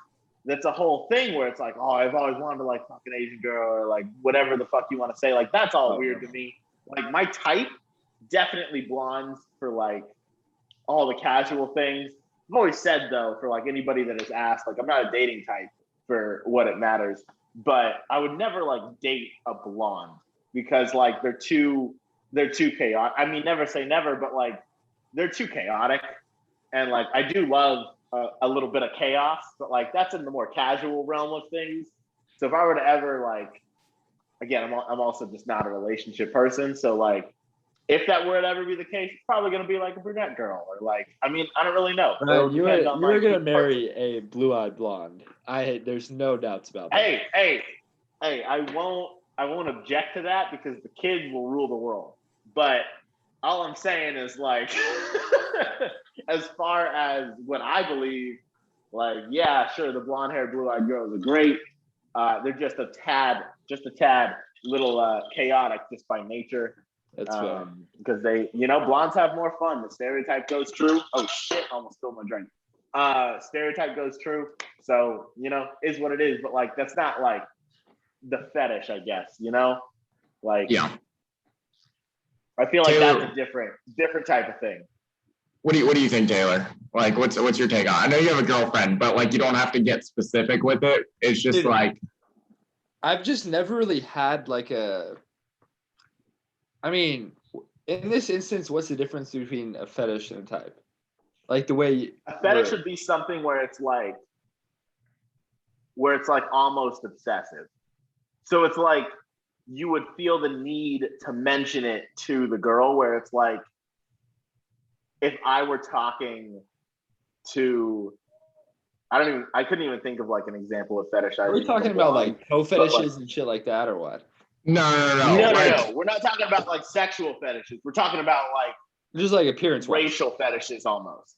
Speaker 2: That's a whole thing where it's like, oh, I've always wanted to like fuck an Asian girl, or like whatever the fuck you want to say. Like, that's all weird to me. Like, my type, definitely blondes for like all the casual things. I've always said though, for like anybody that has asked, like, I'm not a dating type for what it matters, but I would never like date a blonde because like they're too chaotic. I mean, never say never, but like they're too chaotic. And like, I do love a little bit of chaos, but like that's in the more casual realm of things. So if I were to ever like, again, I'm also just not a relationship person. So like, if that were to ever be the case, it's probably gonna be like a brunette girl or like, I mean, I don't really know.
Speaker 3: Ryan, you
Speaker 2: depend
Speaker 3: were
Speaker 2: on,
Speaker 3: you were
Speaker 2: like,
Speaker 3: gonna
Speaker 2: each
Speaker 3: marry a blue-eyed blonde. There's no doubts about that.
Speaker 2: Hey, I won't object to that because the kids will rule the world. But all I'm saying is, like, as far as what I believe, like, yeah, sure, the blonde haired, blue eyed girls are great. They're just a tad little chaotic just by nature.
Speaker 3: That's fair.
Speaker 2: Because they, blondes have more fun. The stereotype goes true. Oh shit, almost spilled my drink. Stereotype goes true. So, is what it is. But like, that's not like the fetish, I guess, like,
Speaker 1: Yeah.
Speaker 2: I feel like
Speaker 1: Taylor,
Speaker 2: that's a different type of thing.
Speaker 1: What do you think, Taylor? Like, what's your take on it? I know you have a girlfriend, but like, you don't have to get specific with it. It's just like,
Speaker 3: I've just never really had like I mean, in this instance, what's the difference between a fetish and a type? Like the way
Speaker 2: a fetish would be something where it's like almost obsessive. So it's like you would feel the need to mention it to the girl, where it's like, if I were talking to, I couldn't even think of like an example of fetishizing.
Speaker 3: Are we talking about like toe fetishes and shit like that, or what?
Speaker 1: No.
Speaker 2: No. We're not talking about like sexual fetishes. We're talking about like
Speaker 3: just like appearance
Speaker 2: racial fetishes almost.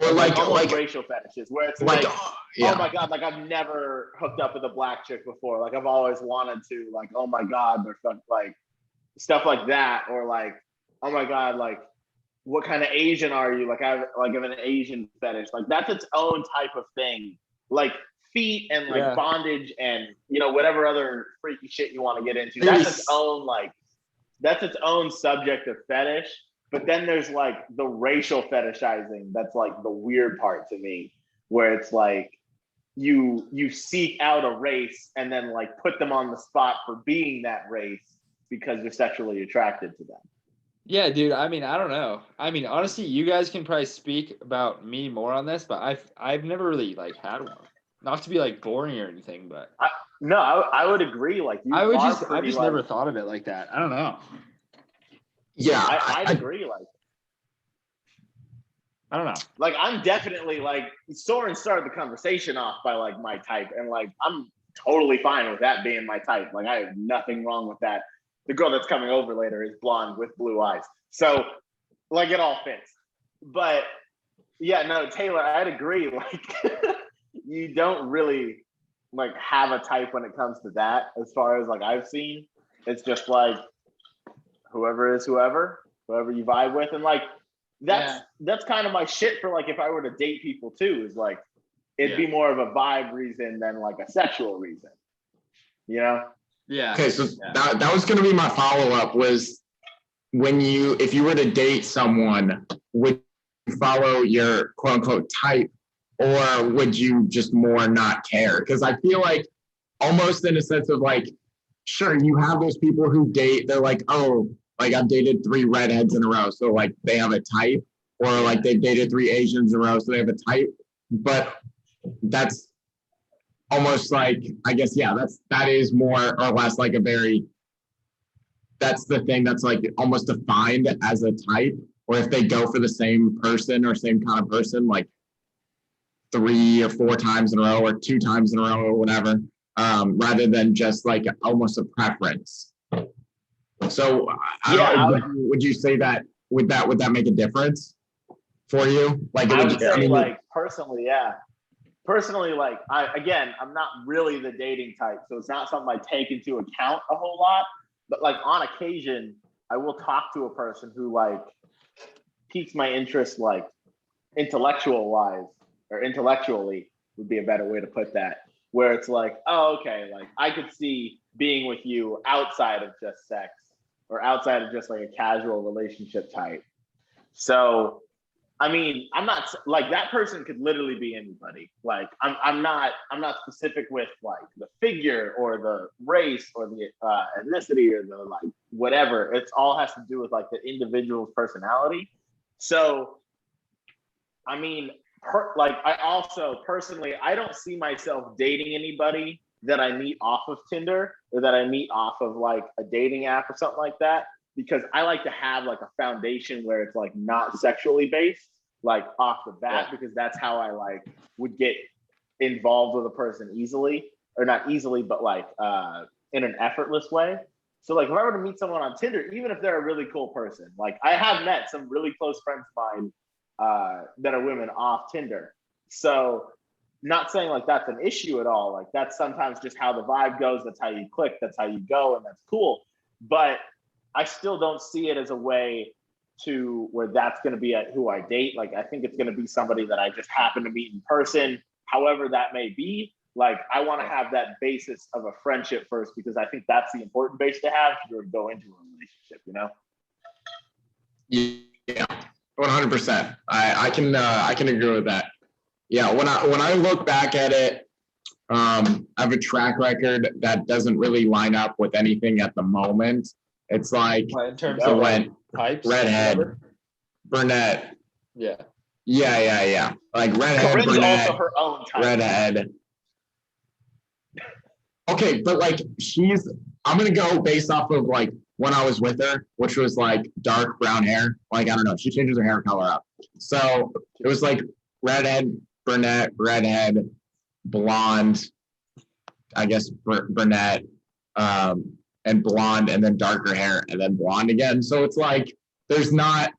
Speaker 1: Or like
Speaker 2: racial fetishes, where it's like, oh my god, like I've never hooked up with a black chick before. Like I've always wanted to. Like, oh my god, or stuff like that, or like, oh my god, like, what kind of Asian are you? Like I have an Asian fetish. Like that's its own type of thing. Like feet and like bondage and whatever other freaky shit you want to get into. That's its own subject of fetish. But then there's like the racial fetishizing. That's like the weird part to me, where it's like you seek out a race and then like put them on the spot for being that race because you're sexually attracted to them.
Speaker 3: Yeah, dude. I mean, I don't know. I mean, honestly, you guys can probably speak about me more on this, but I've never really like had one. Not to be like boring or anything, but
Speaker 2: I would agree. Like
Speaker 3: I just never thought of it like that. I don't know.
Speaker 1: Yeah,
Speaker 2: I'd agree. Like,
Speaker 3: I don't know.
Speaker 2: Like, I'm definitely like, Soren started the conversation off by like my type, and like I'm totally fine with that being my type. Like, I have nothing wrong with that. The girl that's coming over later is blonde with blue eyes, so like it all fits. But yeah, no, Taylor, I'd agree. Like, you don't really like have a type when it comes to that. As far as like I've seen, it's just like whoever you vibe with, and like that's kind of my shit for like if I were to date people too, is like it'd be more of a vibe reason than like a sexual reason,
Speaker 3: Yeah.
Speaker 1: Okay, so that was going to be my follow-up, was if you were to date someone, would you follow your quote-unquote type, or would you just more not care? Because I feel like almost in a sense of like, sure, you have those people who date, they're like, oh, like I've dated 3 redheads in a row, so like they have a type, or like they've dated 3 Asians in a row, so they have a type. But that's almost like, I guess, that is more or less like that's the thing that's like almost defined as a type. Or if they go for the same person or same kind of person, like 3 or 4 times in a row or 2 times in a row or whatever, rather than just like almost a preference. So would you say that would that make a difference for you? Like,
Speaker 2: I would say, like, personally, like, I'm not really the dating type, so it's not something I take into account a whole lot. But like on occasion, I will talk to a person who like piques my interest, like intellectually would be a better way to put that. Where it's like, oh, okay, like I could see being with you outside of just sex or outside of just like a casual relationship type. So, I mean, I'm not like, that person could literally be anybody. Like, I'm not specific with like the figure or the race or the ethnicity or the like whatever. It's all has to do with like the individual's personality. So, I mean, I also personally, I don't see myself dating anybody that I meet off of Tinder or that I meet off of like a dating app or something like that. because I like to have like a foundation where it's like not sexually based, like off the bat, because that's how I like would get involved with a person easily, or not easily, but like in an effortless way. So like if I were to meet someone on Tinder, even if they're a really cool person, like I have met some really close friends of mine that are women off Tinder. So not saying like that's an issue at all. Like that's sometimes just how the vibe goes. That's how you click. That's how you go, and that's cool. But I still don't see it as a way to where that's going to be who I date. Like I think it's going to be somebody that I just happen to meet in person, however that may be. Like I want to have that basis of a friendship first, because I think that's the important base to have to go into a relationship, you know?
Speaker 1: Yeah, 100%. I can agree with that. Yeah, when I look back at it, I have a track record that doesn't really line up with anything at the moment. It's like
Speaker 3: in terms
Speaker 1: it
Speaker 3: of
Speaker 1: went
Speaker 3: types,
Speaker 1: redhead,
Speaker 3: whatever.
Speaker 1: brunette.
Speaker 3: Yeah.
Speaker 1: Yeah. Like redhead,
Speaker 2: Corinne's
Speaker 1: brunette,
Speaker 2: also her own type.
Speaker 1: redhead. Okay, but like I'm gonna go based off of like when I was with her, which was like dark brown hair. Like I don't know, she changes her hair color up. So it was like redhead, brunette, redhead, blonde, I guess brunette, and blonde, and then darker hair, and then blonde again. So it's like there's not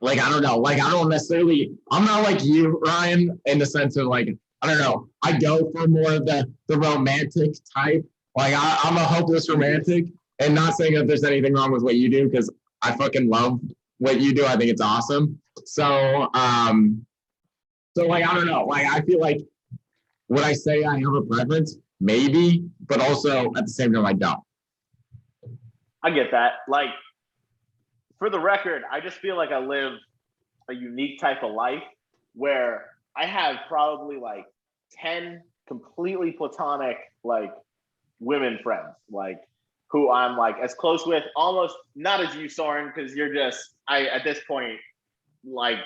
Speaker 1: like I don't know, like I don't necessarily. I'm not like you, Ryan, in the sense of like I don't know. I go for more of the romantic type. Like I'm a hopeless romantic, and not saying that there's anything wrong with what you do, because I fucking love what you do. I think it's awesome. So like I don't know. Like I feel like would I say I have a preference? Maybe, but also at the same time I don't.
Speaker 2: I get that. Like for the record, I just feel like I live a unique type of life where I have probably like 10 completely platonic like women friends, like who I'm like as close with, almost not as you, Soren, because you're just at this point like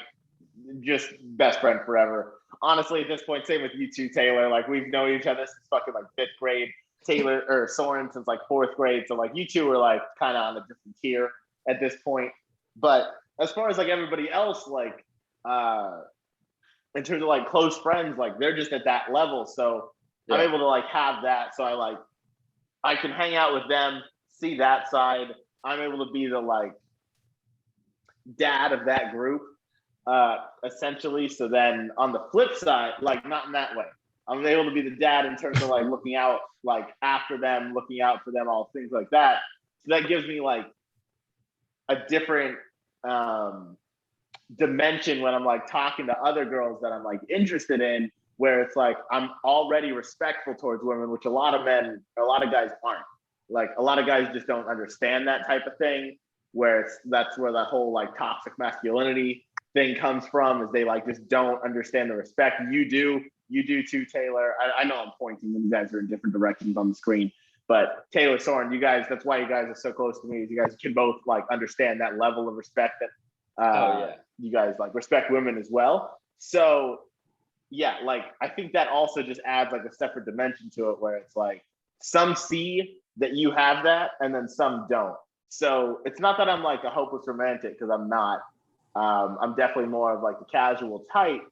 Speaker 2: just best friend forever. Honestly, at this point, same with you two, Taylor. Like we've known each other since fucking like 5th grade. Taylor or Soren since like 4th grade. So like you two are like kind of on a different tier at this point. But as far as like everybody else, like in terms of like close friends, like they're just at that level. So I'm able to like have that. So I can hang out with them, see that side. I'm able to be the like dad of that group, essentially. So then on the flip side, like not in that way. I'm able to be the dad in terms of like looking out like after them, looking out for them, all things like that. So that gives me like a different dimension when I'm like talking to other girls that I'm like interested in, where it's like I'm already respectful towards women, which a lot of guys aren't. Like a lot of guys just don't understand that type of thing, where that's where that whole like toxic masculinity thing comes from, is they like just don't understand the respect. You do too, Taylor. I know I'm pointing when you guys are in different directions on the screen, but Taylor, Soren, you guys, that's why you guys are so close to me, is you guys can both like understand that level of respect that you guys like respect women as well. So yeah, like I think that also just adds like a separate dimension to it, where it's like some see that you have that and then some don't. So it's not that I'm like a hopeless romantic, because I'm not. I'm definitely more of like the casual type.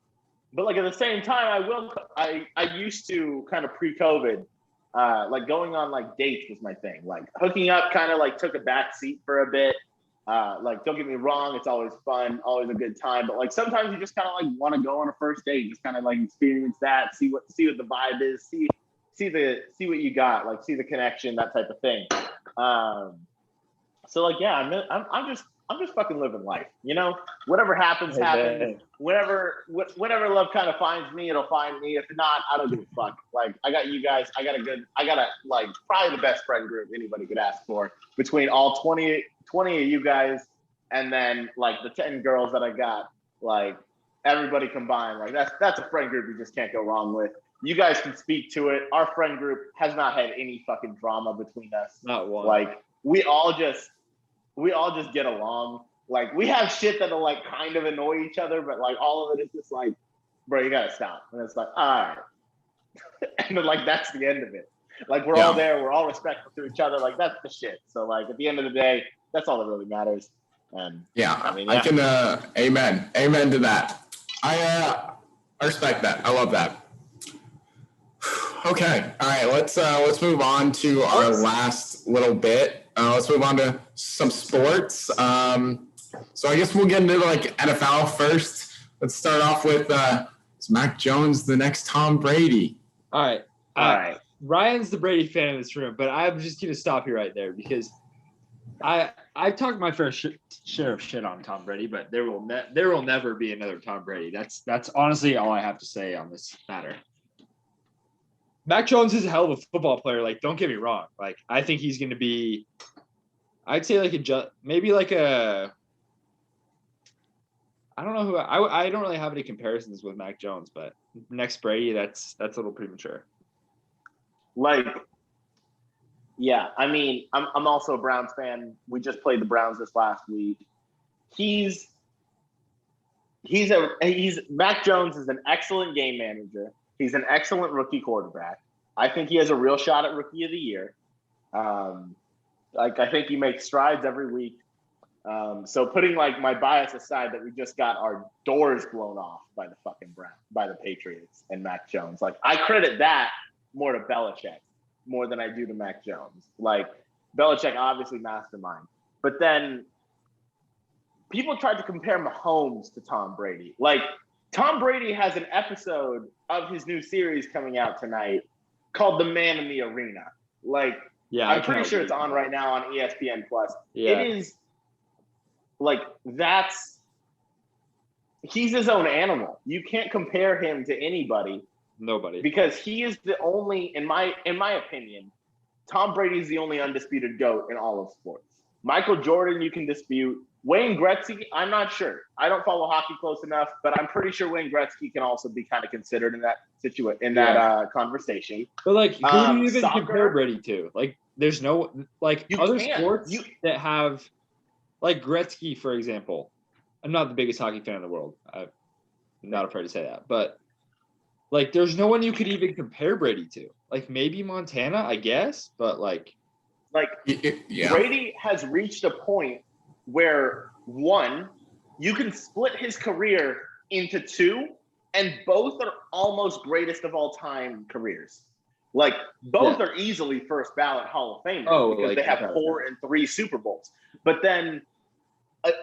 Speaker 2: But like at the same time, I used to kind of pre-COVID, like going on like dates was my thing. Like hooking up kind of like took a back seat for a bit. Like don't get me wrong, it's always fun, always a good time. But like sometimes you just kind of like want to go on a first date, just kind of like experience that, see what the vibe is, see what you got, like see the connection, that type of thing. So like yeah, I'm just fucking living life, you know. Whatever happens, happens. Whenever love kind of finds me, it'll find me. If not, I don't give a fuck. Like I got you guys. I got a like probably the best friend group anybody could ask for, between all 20 of you guys, and then like the 10 girls that I got. Like everybody combined, like that's a friend group you just can't go wrong with. You guys can speak to it. Our friend group has not had any fucking drama between us.
Speaker 3: Not one.
Speaker 2: Like we all just get along. Like we have shit that'll like kind of annoy each other, but like all of it is just like, bro, you gotta stop. And it's like, all right. And then like that's the end of it. Like we're all there, we're all respectful to each other. Like that's the shit. So like at the end of the day, that's all that really matters. And
Speaker 1: I can amen to that. I respect that. I love that. Okay, all right. Let's move on to our last little bit. Let's move on to some sports. So I guess we'll get into like NFL first. Let's start off with is Mac Jones the next Tom Brady?
Speaker 3: All right. Ryan's the Brady fan in this room, but I'm just going to stop you right there because I've talked my fair share of shit on Tom Brady, but there will never be another Tom Brady. That's honestly all I have to say on this matter. Mac Jones is a hell of a football player. Like, don't get me wrong. Like, I think he's going to be, I'd say like maybe like a, I don't know who I don't really have any comparisons with Mac Jones, but next Brady, that's a little premature.
Speaker 2: Like, yeah, I mean, I'm also a Browns fan. We just played the Browns this last week. Mac Jones is an excellent game manager. He's an excellent rookie quarterback. I think he has a real shot at Rookie of the Year. I think he makes strides every week. So putting like my bias aside, that we just got our doors blown off by the fucking by the Patriots and Mac Jones. Like I credit that more to Belichick more than I do to Mac Jones. Like Belichick, obviously mastermind, but then people tried to compare Mahomes to Tom Brady. Like Tom Brady has an episode of his new series coming out tonight called The Man in the Arena. Like, yeah, I'm pretty sure it's on right now on ESPN Plus. Yeah. It is like he's his own animal. You can't compare him to anybody.
Speaker 3: Nobody.
Speaker 2: Because he is the only, in my opinion, Tom Brady is the only undisputed GOAT in all of sports. Michael Jordan, you can dispute. Wayne Gretzky, I'm not sure. I don't follow hockey close enough, but I'm pretty sure Wayne Gretzky can also be kind of considered in that conversation.
Speaker 3: But like, who do you even compare Brady to? Like, there's no other sports that have, like Gretzky, for example. I'm not the biggest hockey fan in the world. I'm not afraid to say that, but like, there's no one you could even compare Brady to. Like maybe Montana, I guess, but like
Speaker 2: Brady has reached a point where one, you can split his career into two, and both are almost greatest of all time careers. Like both are easily first ballot Hall of Famers because they have 4 and 3 Super Bowls. But then,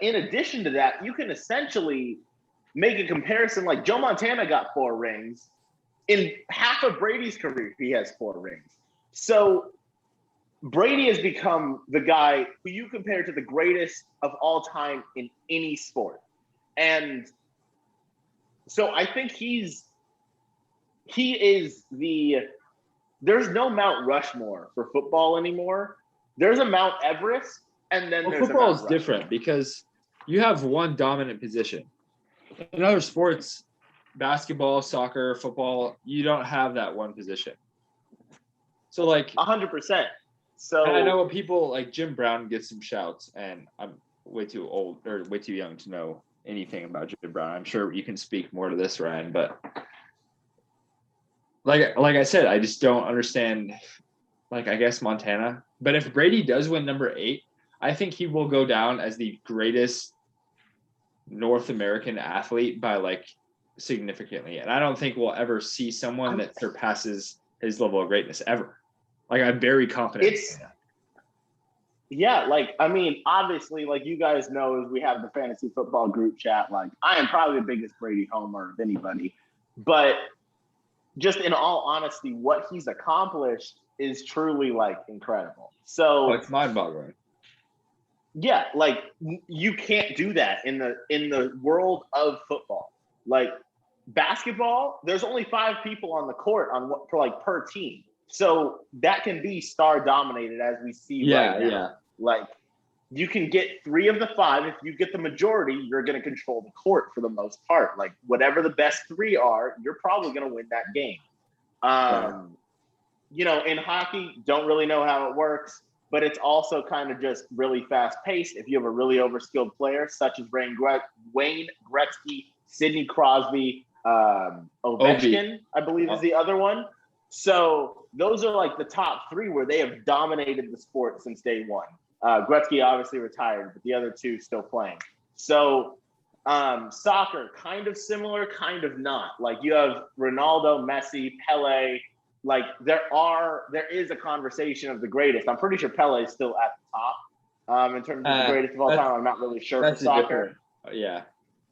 Speaker 2: in addition to that, you can essentially make a comparison. Like Joe Montana got 4 rings. In half of Brady's career, he has 4 rings. So Brady has become the guy who you compare to the greatest of all time in any sport. And so I think there's no Mount Rushmore for football anymore. There's a Mount Everest, and then there's
Speaker 3: football is different because you have one dominant position. In other sports, basketball, soccer, football, you don't have that one position. So like
Speaker 2: 100%. So
Speaker 3: I know people like Jim Brown gets some shouts, and I'm way too old or way too young to know anything about Jim Brown. I'm sure you can speak more to this, Ryan, but like I said, I just don't understand. Like I guess Montana, but if Brady does win number 8, I think he will go down as the greatest North American athlete by like significantly, and I don't think we'll ever see someone that surpasses his level of greatness ever. Like I'm very confident.
Speaker 2: Like I mean, obviously, like you guys know, as we have the fantasy football group chat, like I am probably the biggest Brady homer of anybody, but just in all honesty, what he's accomplished is truly like incredible. So
Speaker 3: it's mind-boggling.
Speaker 2: Yeah, like you can't do that in the world of football. Like basketball, there's only 5 people on the court per team. So that can be star dominated as we see right now. Yeah. Like you can get 3 of the 5. If you get the majority, you're going to control the court for the most part. Like whatever the best 3 are, you're probably going to win that game. You know, in hockey, don't really know how it works, but it's also kind of just really fast paced. If you have a really overskilled player, such as Wayne Gretzky, Sidney Crosby, Ovechkin, I believe is the other one. So those are like the top three where they have dominated the sport since day one. Gretzky obviously retired, but the other two still playing. So soccer, kind of similar, kind of not. Like you have Ronaldo, Messi, Pele. Like there is a conversation of the greatest. I'm pretty sure Pele is still at the top in terms of the greatest of all time. I'm not really sure for soccer.
Speaker 3: Yeah.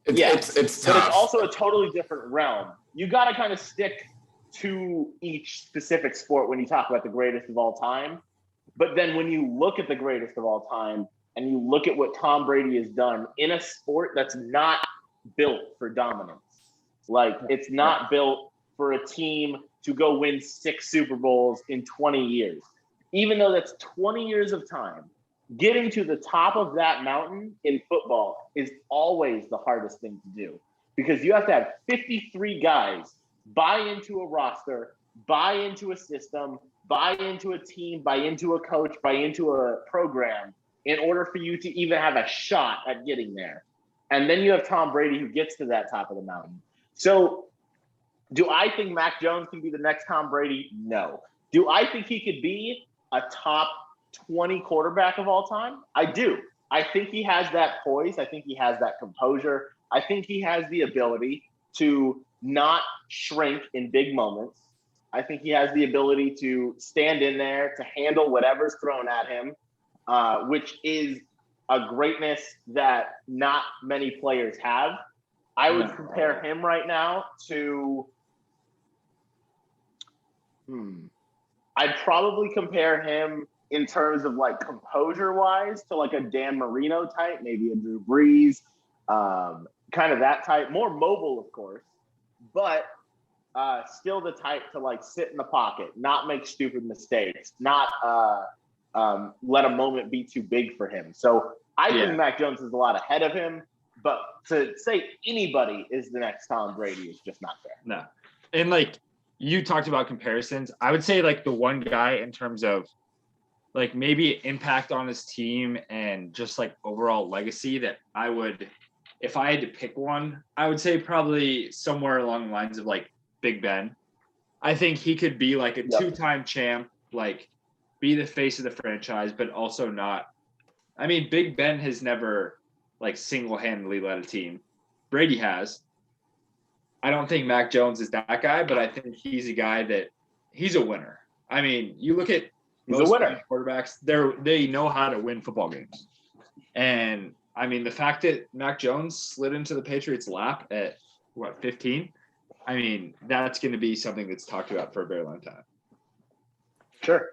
Speaker 1: It's tough.
Speaker 2: But it's also a totally different realm. You got to kind of stick to each specific sport when you talk about the greatest of all time. But then when you look at the greatest of all time and you look at what Tom Brady has done in a sport that's not built for dominance, like it's not built for a team to go win 6 Super Bowls in 20 years. Even though that's 20 years of time, getting to the top of that mountain in football is always the hardest thing to do because you have to have 53 guys buy into a roster, buy into a system, buy into a team, buy into a coach, buy into a program in order for you to even have a shot at getting there. And then you have Tom Brady who gets to that top of the mountain. So do I think Mac Jones can be the next Tom Brady? No. Do I think he could be a top 20 quarterback of all time? I do. I think he has that poise. I think he has that composure. I think he has the ability to not shrink in big moments. I think he has the ability to stand in there, to handle whatever's thrown at him, which is a greatness that not many players have. I would compare him right now to I'd probably compare him in terms of like composure wise to like a Dan Marino type, maybe a Drew Brees, kind of that type, more mobile, of course, but still the type to like sit in the pocket, not make stupid mistakes, not let a moment be too big for him. So I think Mac Jones is a lot ahead of him, but to say anybody is the next Tom Brady is just not fair.
Speaker 3: No. And like you talked about comparisons, I would say like the one guy in terms of like maybe impact on his team and just like overall legacy that I would, if I had to pick one, I would say probably somewhere along the lines of like Big Ben. I think he could be like a two-time champ, like be the face of the franchise, but also not. I mean, Big Ben has never like single-handedly led a team. Brady has. I don't think Mac Jones is that guy, but I think he's a guy that he's a winner. I mean, you look at most quarterbacks, they know how to win football games. And I mean, the fact that Mac Jones slid into the Patriots' lap at 15? I mean, that's going to be something that's talked about for a very long time.
Speaker 2: Sure.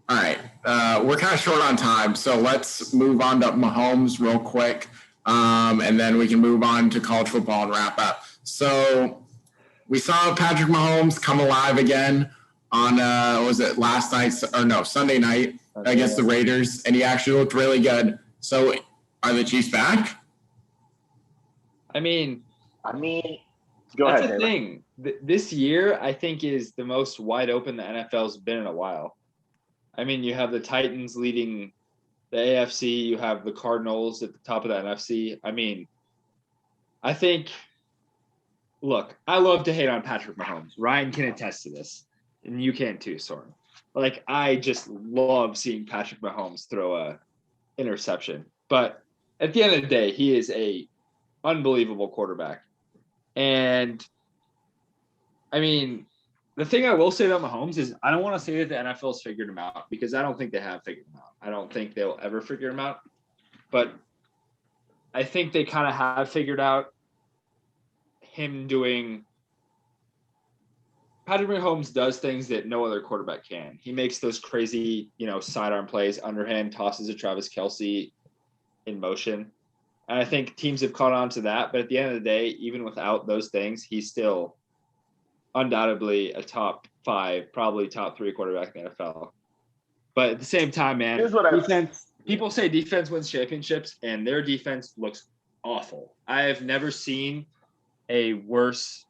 Speaker 1: All right. We're kind of short on time, so let's move on to Mahomes real quick, and then we can move on to college football and wrap up. So we saw Patrick Mahomes come alive again on, Sunday night against the Raiders, and he actually looked really good. So are the Chiefs back?
Speaker 3: I mean,
Speaker 2: go ahead.
Speaker 3: That's the thing. This year, I think, is the most wide open the NFL's been in a while. I mean, you have the Titans leading the AFC. You have the Cardinals at the top of the NFC. I mean, I think, look, I love to hate on Patrick Mahomes. Ryan can attest to this, and you can too, Soren. Like, I just love seeing Patrick Mahomes throw a interception. But at the end of the day, he is a unbelievable quarterback. And I mean, the thing I will say about Mahomes is I don't want to say that the NFL's figured him out because I don't think they have figured him out. I don't think they'll ever figure him out. But I think they kind of have figured out him doing. Patrick Mahomes does things that no other quarterback can. He makes those crazy, sidearm plays, underhand tosses to Travis Kelce in motion. And I think teams have caught on to that. But at the end of the day, even without those things, he's still undoubtedly a top 5, probably top 3 quarterback in the NFL. But at the same time, man, people say defense wins championships, and their defense looks awful. I have never seen a worse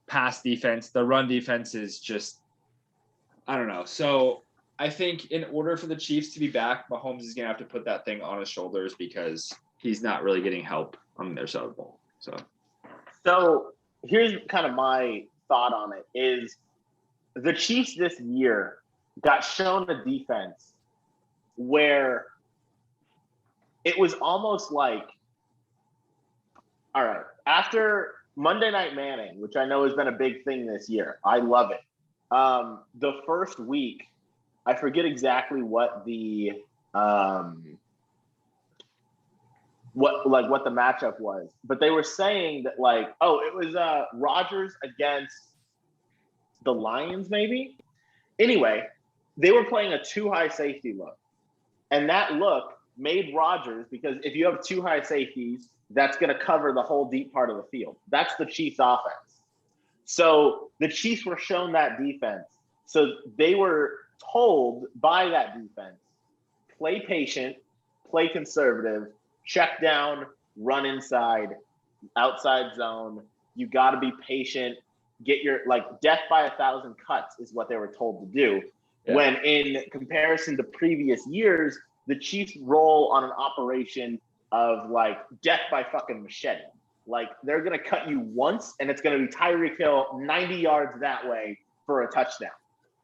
Speaker 3: pass defense. The run defense is just, I don't know. So I think in order for the Chiefs to be back, Mahomes is going to have to put that thing on his shoulders because he's not really getting help on their side of the ball. So
Speaker 2: here's kind of my thought on it is the Chiefs this year got shown a defense where it was almost like, all right, after Monday Night Manning, which I know has been a big thing this year, I love it. The first week, I forget exactly what the what the matchup was, but they were saying that like, oh, it was Rodgers against the Lions, maybe. Anyway, they were playing a too high safety look, and that look made Rodgers, because if you have too high safeties, that's going to cover the whole deep part of the field. That's the Chiefs' offense. So the Chiefs were shown that defense. So they were told by that defense, play patient, play conservative, check down, run inside, outside zone. You got to be patient. Get your, like, death by 1,000 cuts is what they were told to do. Yeah. When in comparison to previous years, the Chiefs roll on an operation of like death by fucking machete. Like, they're going to cut you once and it's going to be Tyreek Hill 90 yards that way for a touchdown.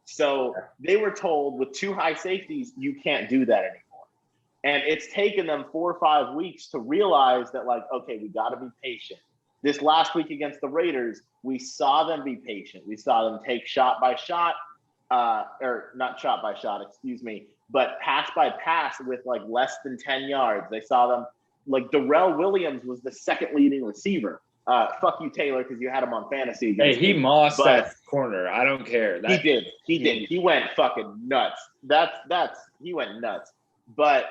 Speaker 2: So they were told with too high safeties, you can't do that anymore. And it's taken them 4 or 5 weeks to realize that, like, okay, we got to be patient. This last week against the Raiders, we saw them be patient. We saw them take shot by shot, or not shot by shot, excuse me, but pass by pass with like less than 10 yards. They saw them, like, Darrell Williams was the second leading receiver. Fuck you, Taylor, because you had him on fantasy.
Speaker 3: Hey, he mossed that corner. I don't care.
Speaker 2: He did. He went fucking nuts. He went nuts. But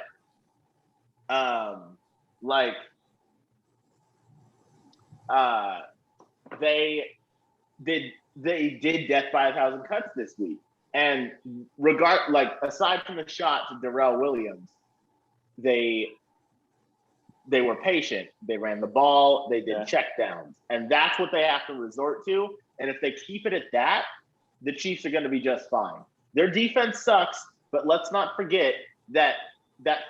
Speaker 2: they did death by 1,000 cuts this week. And aside from the shot to Darrell Williams, they were patient. They ran the ball. They did checkdowns. And that's what they have to resort to. And if they keep it at that, the Chiefs are going to be just fine. Their defense sucks, but let's not forget that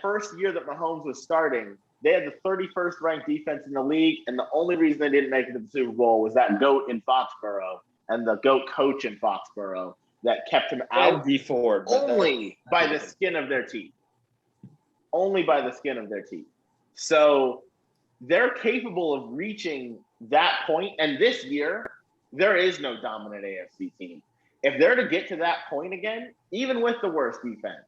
Speaker 2: first year that Mahomes was starting, they had the 31st ranked defense in the league. And the only reason they didn't make it to the Super Bowl was that GOAT in Foxborough and the GOAT coach in Foxborough that kept him out only by the skin of their teeth. Only by the skin of their teeth. So they're capable of reaching that point. And this year, there is no dominant AFC team. If they're to get to that point again, even with the worst defense,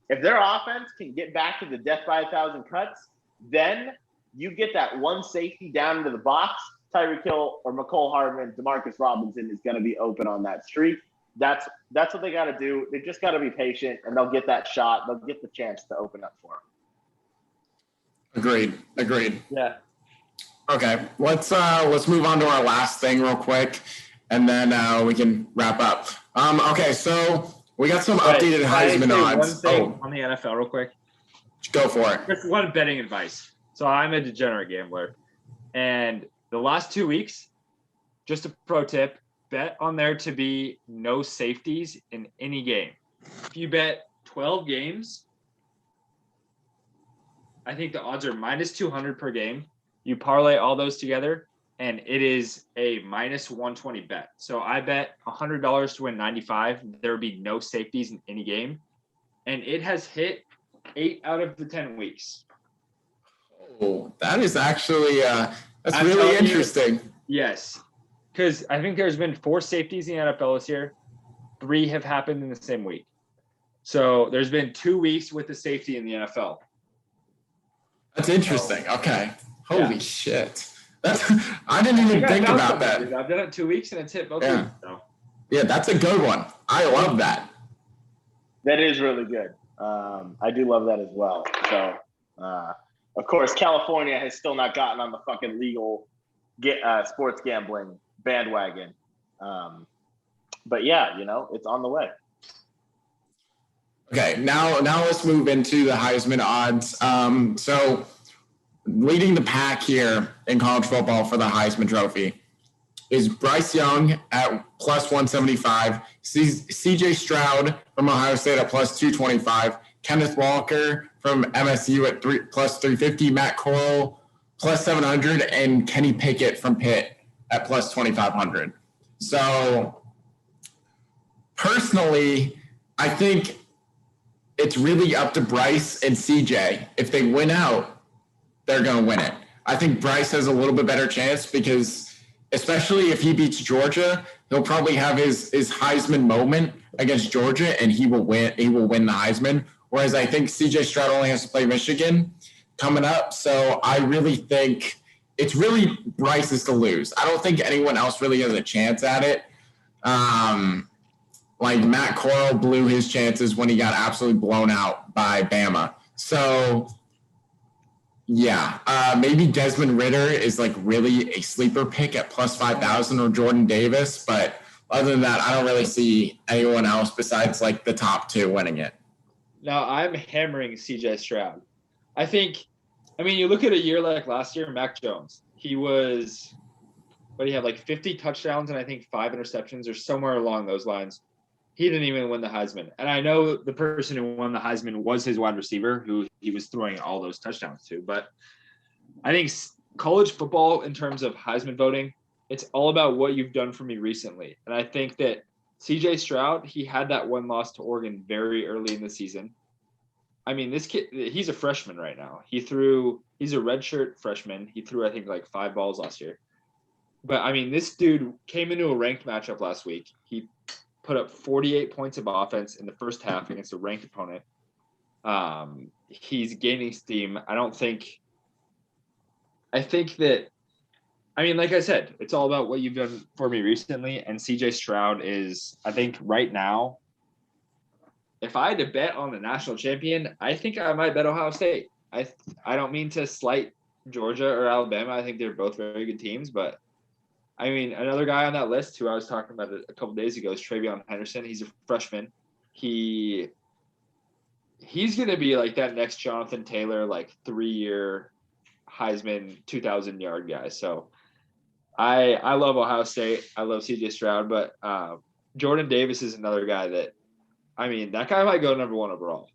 Speaker 2: if their offense can get back to the death by 1,000 cuts, then you get that one safety down into the box. Tyreek Hill or McCole Hardman, Demarcus Robinson is going to be open on that street. That's what they got to do. They just got to be patient, and they'll get that shot. They'll get the chance to open up for them.
Speaker 1: Agreed.
Speaker 3: Yeah.
Speaker 1: Okay, let's move on to our last thing real quick, and then we can wrap up. Okay, so we got some updated Heisman odds.
Speaker 3: On the NFL real quick.
Speaker 1: Go for it.
Speaker 3: Just one betting advice. So I'm a degenerate gambler, and the last 2 weeks, just a pro tip, bet on there to be no safeties in any game. If you bet 12 games, I think the odds are minus 200 per game. You parlay all those together, and it is a minus 120 bet. So I bet $100 to win 95. There would be no safeties in any game. And it has hit 8 out of the 10 weeks.
Speaker 1: Oh, that is actually that's really interesting.
Speaker 3: Yes. Because I think there's been 4 safeties in the NFL this year. 3 have happened in the same week. So there's been 2 weeks with the safety in the NFL.
Speaker 1: That's interesting. Okay. Holy shit. I didn't even think about that.
Speaker 3: I've done it 2 weeks and it's hit both weeks. So.
Speaker 1: Yeah, that's a good one. I love that.
Speaker 2: That is really good. I do love that as well. So, of course, California has still not gotten on the fucking legal sports gambling bandwagon. But yeah, it's on the way.
Speaker 1: Okay, now let's move into the Heisman odds. So leading the pack here in college football for the Heisman Trophy is Bryce Young at plus 175, CJ Stroud from Ohio State at plus 225, Kenneth Walker from MSU at plus 350, Matt Corral plus 700, and Kenny Pickett from Pitt at plus 2,500. So personally, I think it's really up to Bryce and CJ. If they win out, they're going to win it. I think Bryce has a little bit better chance because, especially if he beats Georgia, he'll probably have his Heisman moment against Georgia, and he will win. He will win the Heisman. Whereas I think CJ Stroud only has to play Michigan coming up, so I really think it's really Bryce's to lose. I don't think anyone else really has a chance at it. Like Matt Corral blew his chances when he got absolutely blown out by Bama. So, yeah, maybe Desmond Ritter is like really a sleeper pick at plus 5,000 or Jordan Davis. But other than that, I don't really see anyone else besides like the top two winning it.
Speaker 3: Now, I'm hammering CJ Stroud. I mean, you look at a year like last year, Mac Jones, he was, what do you have, like 50 touchdowns and I think 5 interceptions or somewhere along those lines. He didn't even win the Heisman. And I know the person who won the Heisman was his wide receiver, who he was throwing all those touchdowns to. But I think college football, in terms of Heisman voting, it's all about what you've done for me recently. And I think that CJ Stroud, he had that one loss to Oregon very early in the season. I mean, this kid, he's a freshman right now. He's a redshirt freshman. He threw, I think, like 5 balls last year. But, I mean, this dude came into a ranked matchup last week. He put up 48 points of offense in the first half against a ranked opponent. He's gaining steam. I think that, I mean, like I said, it's all about what you've done for me recently. And CJ Stroud is, I think right now, if I had to bet on the national champion, I think I might bet Ohio State. I don't mean to slight Georgia or Alabama. I think they're both very good teams, but I mean, another guy on that list who I was talking about a couple days ago is Travion Henderson. He's a freshman. He's going to be like that next Jonathan Taylor, like 3-year Heisman 2,000-yard guy. So I love Ohio State. I love CJ Stroud, but Jordan Davis is another guy that, I mean, that guy might go number 1 overall.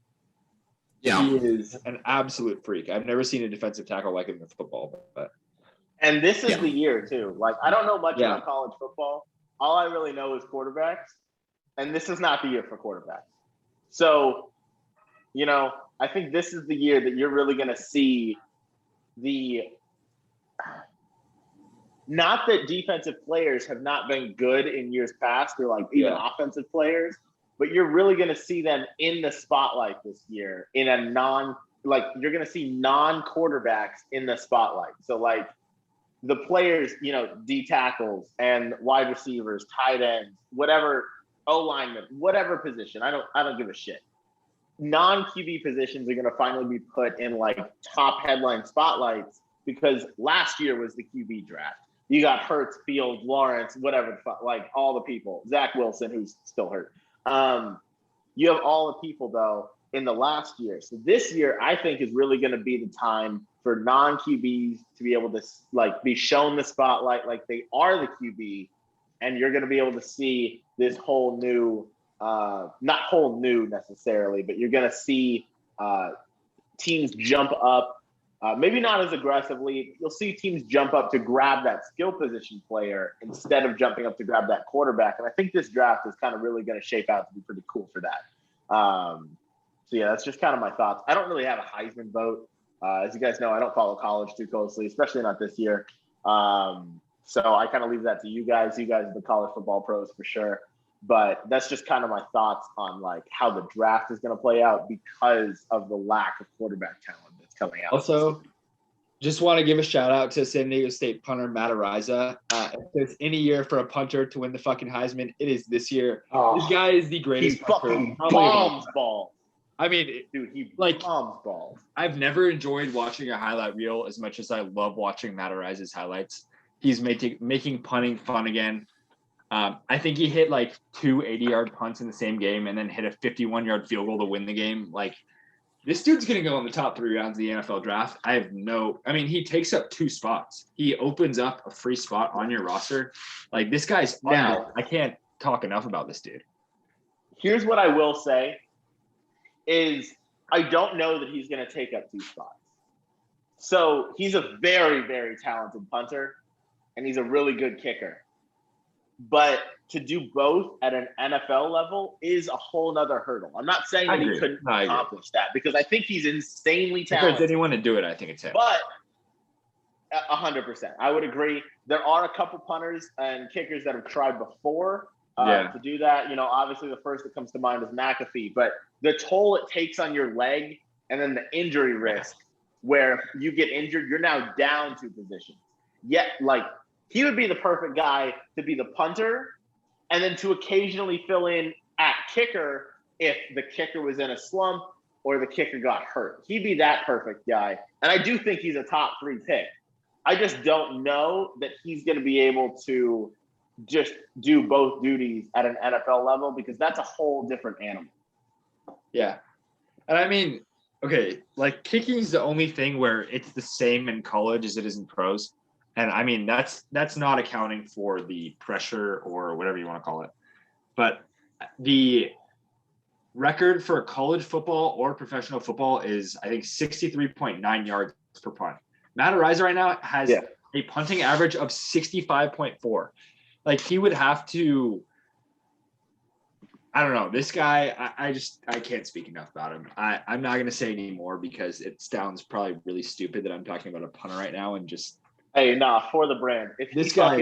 Speaker 1: Yeah.
Speaker 3: He is an absolute freak. I've never seen a defensive tackle like him in football, but.
Speaker 2: And this is the year too. Like, I don't know much about college football. All I really know is quarterbacks, and this is not the year for quarterbacks. So, you know, I think this is the year that you're really going to see not that defensive players have not been good in years past or like even offensive players, but you're really going to see them in the spotlight this year in a you're going to see non-quarterbacks in the spotlight. So like, the players, you know, D tackles and wide receivers, tight ends, whatever, O-linemen, whatever position. I don't give a shit. Non-QB positions are going to finally be put in like top headline spotlights because last year was the QB draft. You got Hurts, Fields, Lawrence, whatever, like all the people. Zach Wilson, who's still hurt. You have all the people though in the last year. So this year, I think is really going to be the time for non-QBs to be able to like be shown the spotlight like they are the QB, and you're going to be able to see this whole new, not whole new necessarily, but you're going to see teams jump up, maybe not as aggressively. You'll see teams jump up to grab that skill position player instead of jumping up to grab that quarterback. And I think this draft is kind of really going to shape out to be pretty cool for that. So yeah, that's just kind of my thoughts. I don't really have a Heisman vote. As you guys know, I don't follow college too closely, especially not this year. So I kind of leave that to you guys. You guys are the college football pros for sure. But that's just kind of my thoughts on like how the draft is going to play out because of the lack of quarterback talent that's coming out.
Speaker 3: Also, just want to give a shout out to San Diego State punter Matt Ariza. If there's any year for a punter to win the fucking Heisman, it is this year. This guy is the greatest.
Speaker 2: He fucking bombs balls.
Speaker 3: I mean,
Speaker 2: dude, he
Speaker 3: like
Speaker 2: bombs balls.
Speaker 3: I've never enjoyed watching a highlight reel as much as I love watching Matt Ariza's highlights. He's making punting fun again. I think he hit like 2 80-yard punts in the same game and then hit a 51-yard field goal to win the game. Like, this dude's going to go in the top 3 rounds of the NFL draft. I mean, he takes up 2 spots. He opens up a free spot on your roster. Like, this guy's now. I can't talk enough about this dude.
Speaker 2: Here's what I will say is I don't know that he's going to take up 2 spots. So he's a very, very talented punter, and he's a really good kicker. but to do both at an NFL level is a whole nother hurdle. I'm not saying that he couldn't accomplish that because I think he's insanely talented.
Speaker 3: If there's anyone to do it, I think it's him.
Speaker 2: But 100%, I would agree. There are a couple punters and kickers that have tried before to do that. You know, obviously the first that comes to mind is McAfee, but the toll it takes on your leg and then the injury risk where if you get injured, you're now down 2 positions. Yet, like, he would be the perfect guy to be the punter and then to occasionally fill in at kicker if the kicker was in a slump or the kicker got hurt. He'd be that perfect guy. And I do think he's a top 3 pick. I just don't know that he's going to be able to just do both duties at an NFL level because that's a whole different animal.
Speaker 3: Yeah. And I mean, okay, like kicking is the only thing where it's the same in college as it is in pros. And I mean, that's not accounting for the pressure or whatever you want to call it. But the record for college football or professional football is, I think, 63.9 yards per punt. Matt Ariza right now has a punting average of 65.4. Like he would have to, I don't know, this guy, I can't speak enough about him. I'm not going to say anymore because it sounds probably really stupid that I'm talking about a punter right now and just.
Speaker 2: Hey, nah, for the brand. If this guy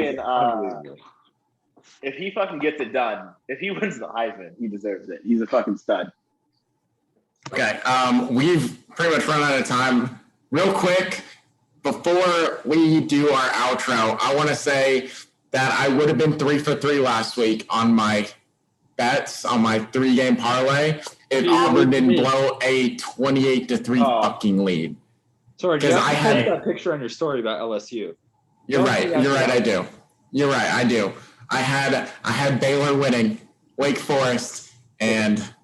Speaker 2: if he fucking gets it done, if he wins the Heisman, he deserves it. He's a fucking stud.
Speaker 1: Okay, we've pretty much run out of time. Real quick, before we do our outro, I want to say that I would have been 3 for 3 last week on my bets on my 3-game parlay if Auburn didn't blow a 28-3 fucking lead.
Speaker 3: Sorry, because I had that picture on your story about LSU.
Speaker 1: You're right. I do. You're right. I do. I had Baylor winning, Wake Forest, and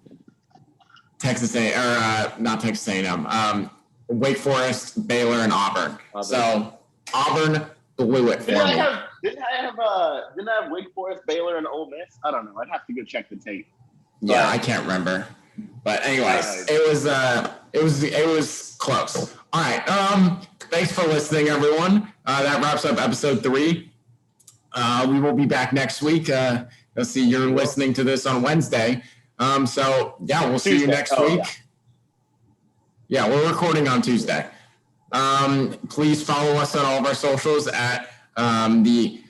Speaker 1: Texas A, or not Texas A&M. Wake Forest, Baylor, and Auburn. So Auburn blew it for me.
Speaker 2: Didn't I have Wake Forest, Baylor, and Ole Miss? I don't know. I'd have to go check the tape.
Speaker 1: Yeah, I can't remember. But anyways, it was close. All right. Thanks for listening, everyone. That wraps up episode 3. We will be back next week. Let's see, you're listening to this on Wednesday. So yeah, we'll see you next week. Yeah, we're recording on Tuesday. Please follow us on all of our socials at the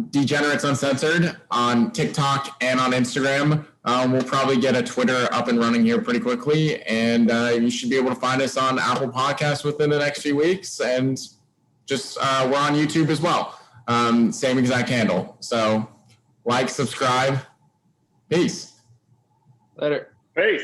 Speaker 1: Degenerates Uncensored on TikTok and on Instagram. We'll probably get a Twitter up and running here pretty quickly, and you should be able to find us on Apple Podcasts within the next few weeks. And just we're on YouTube as well. Same exact handle. So like, subscribe. Peace.
Speaker 3: Later.
Speaker 2: Peace.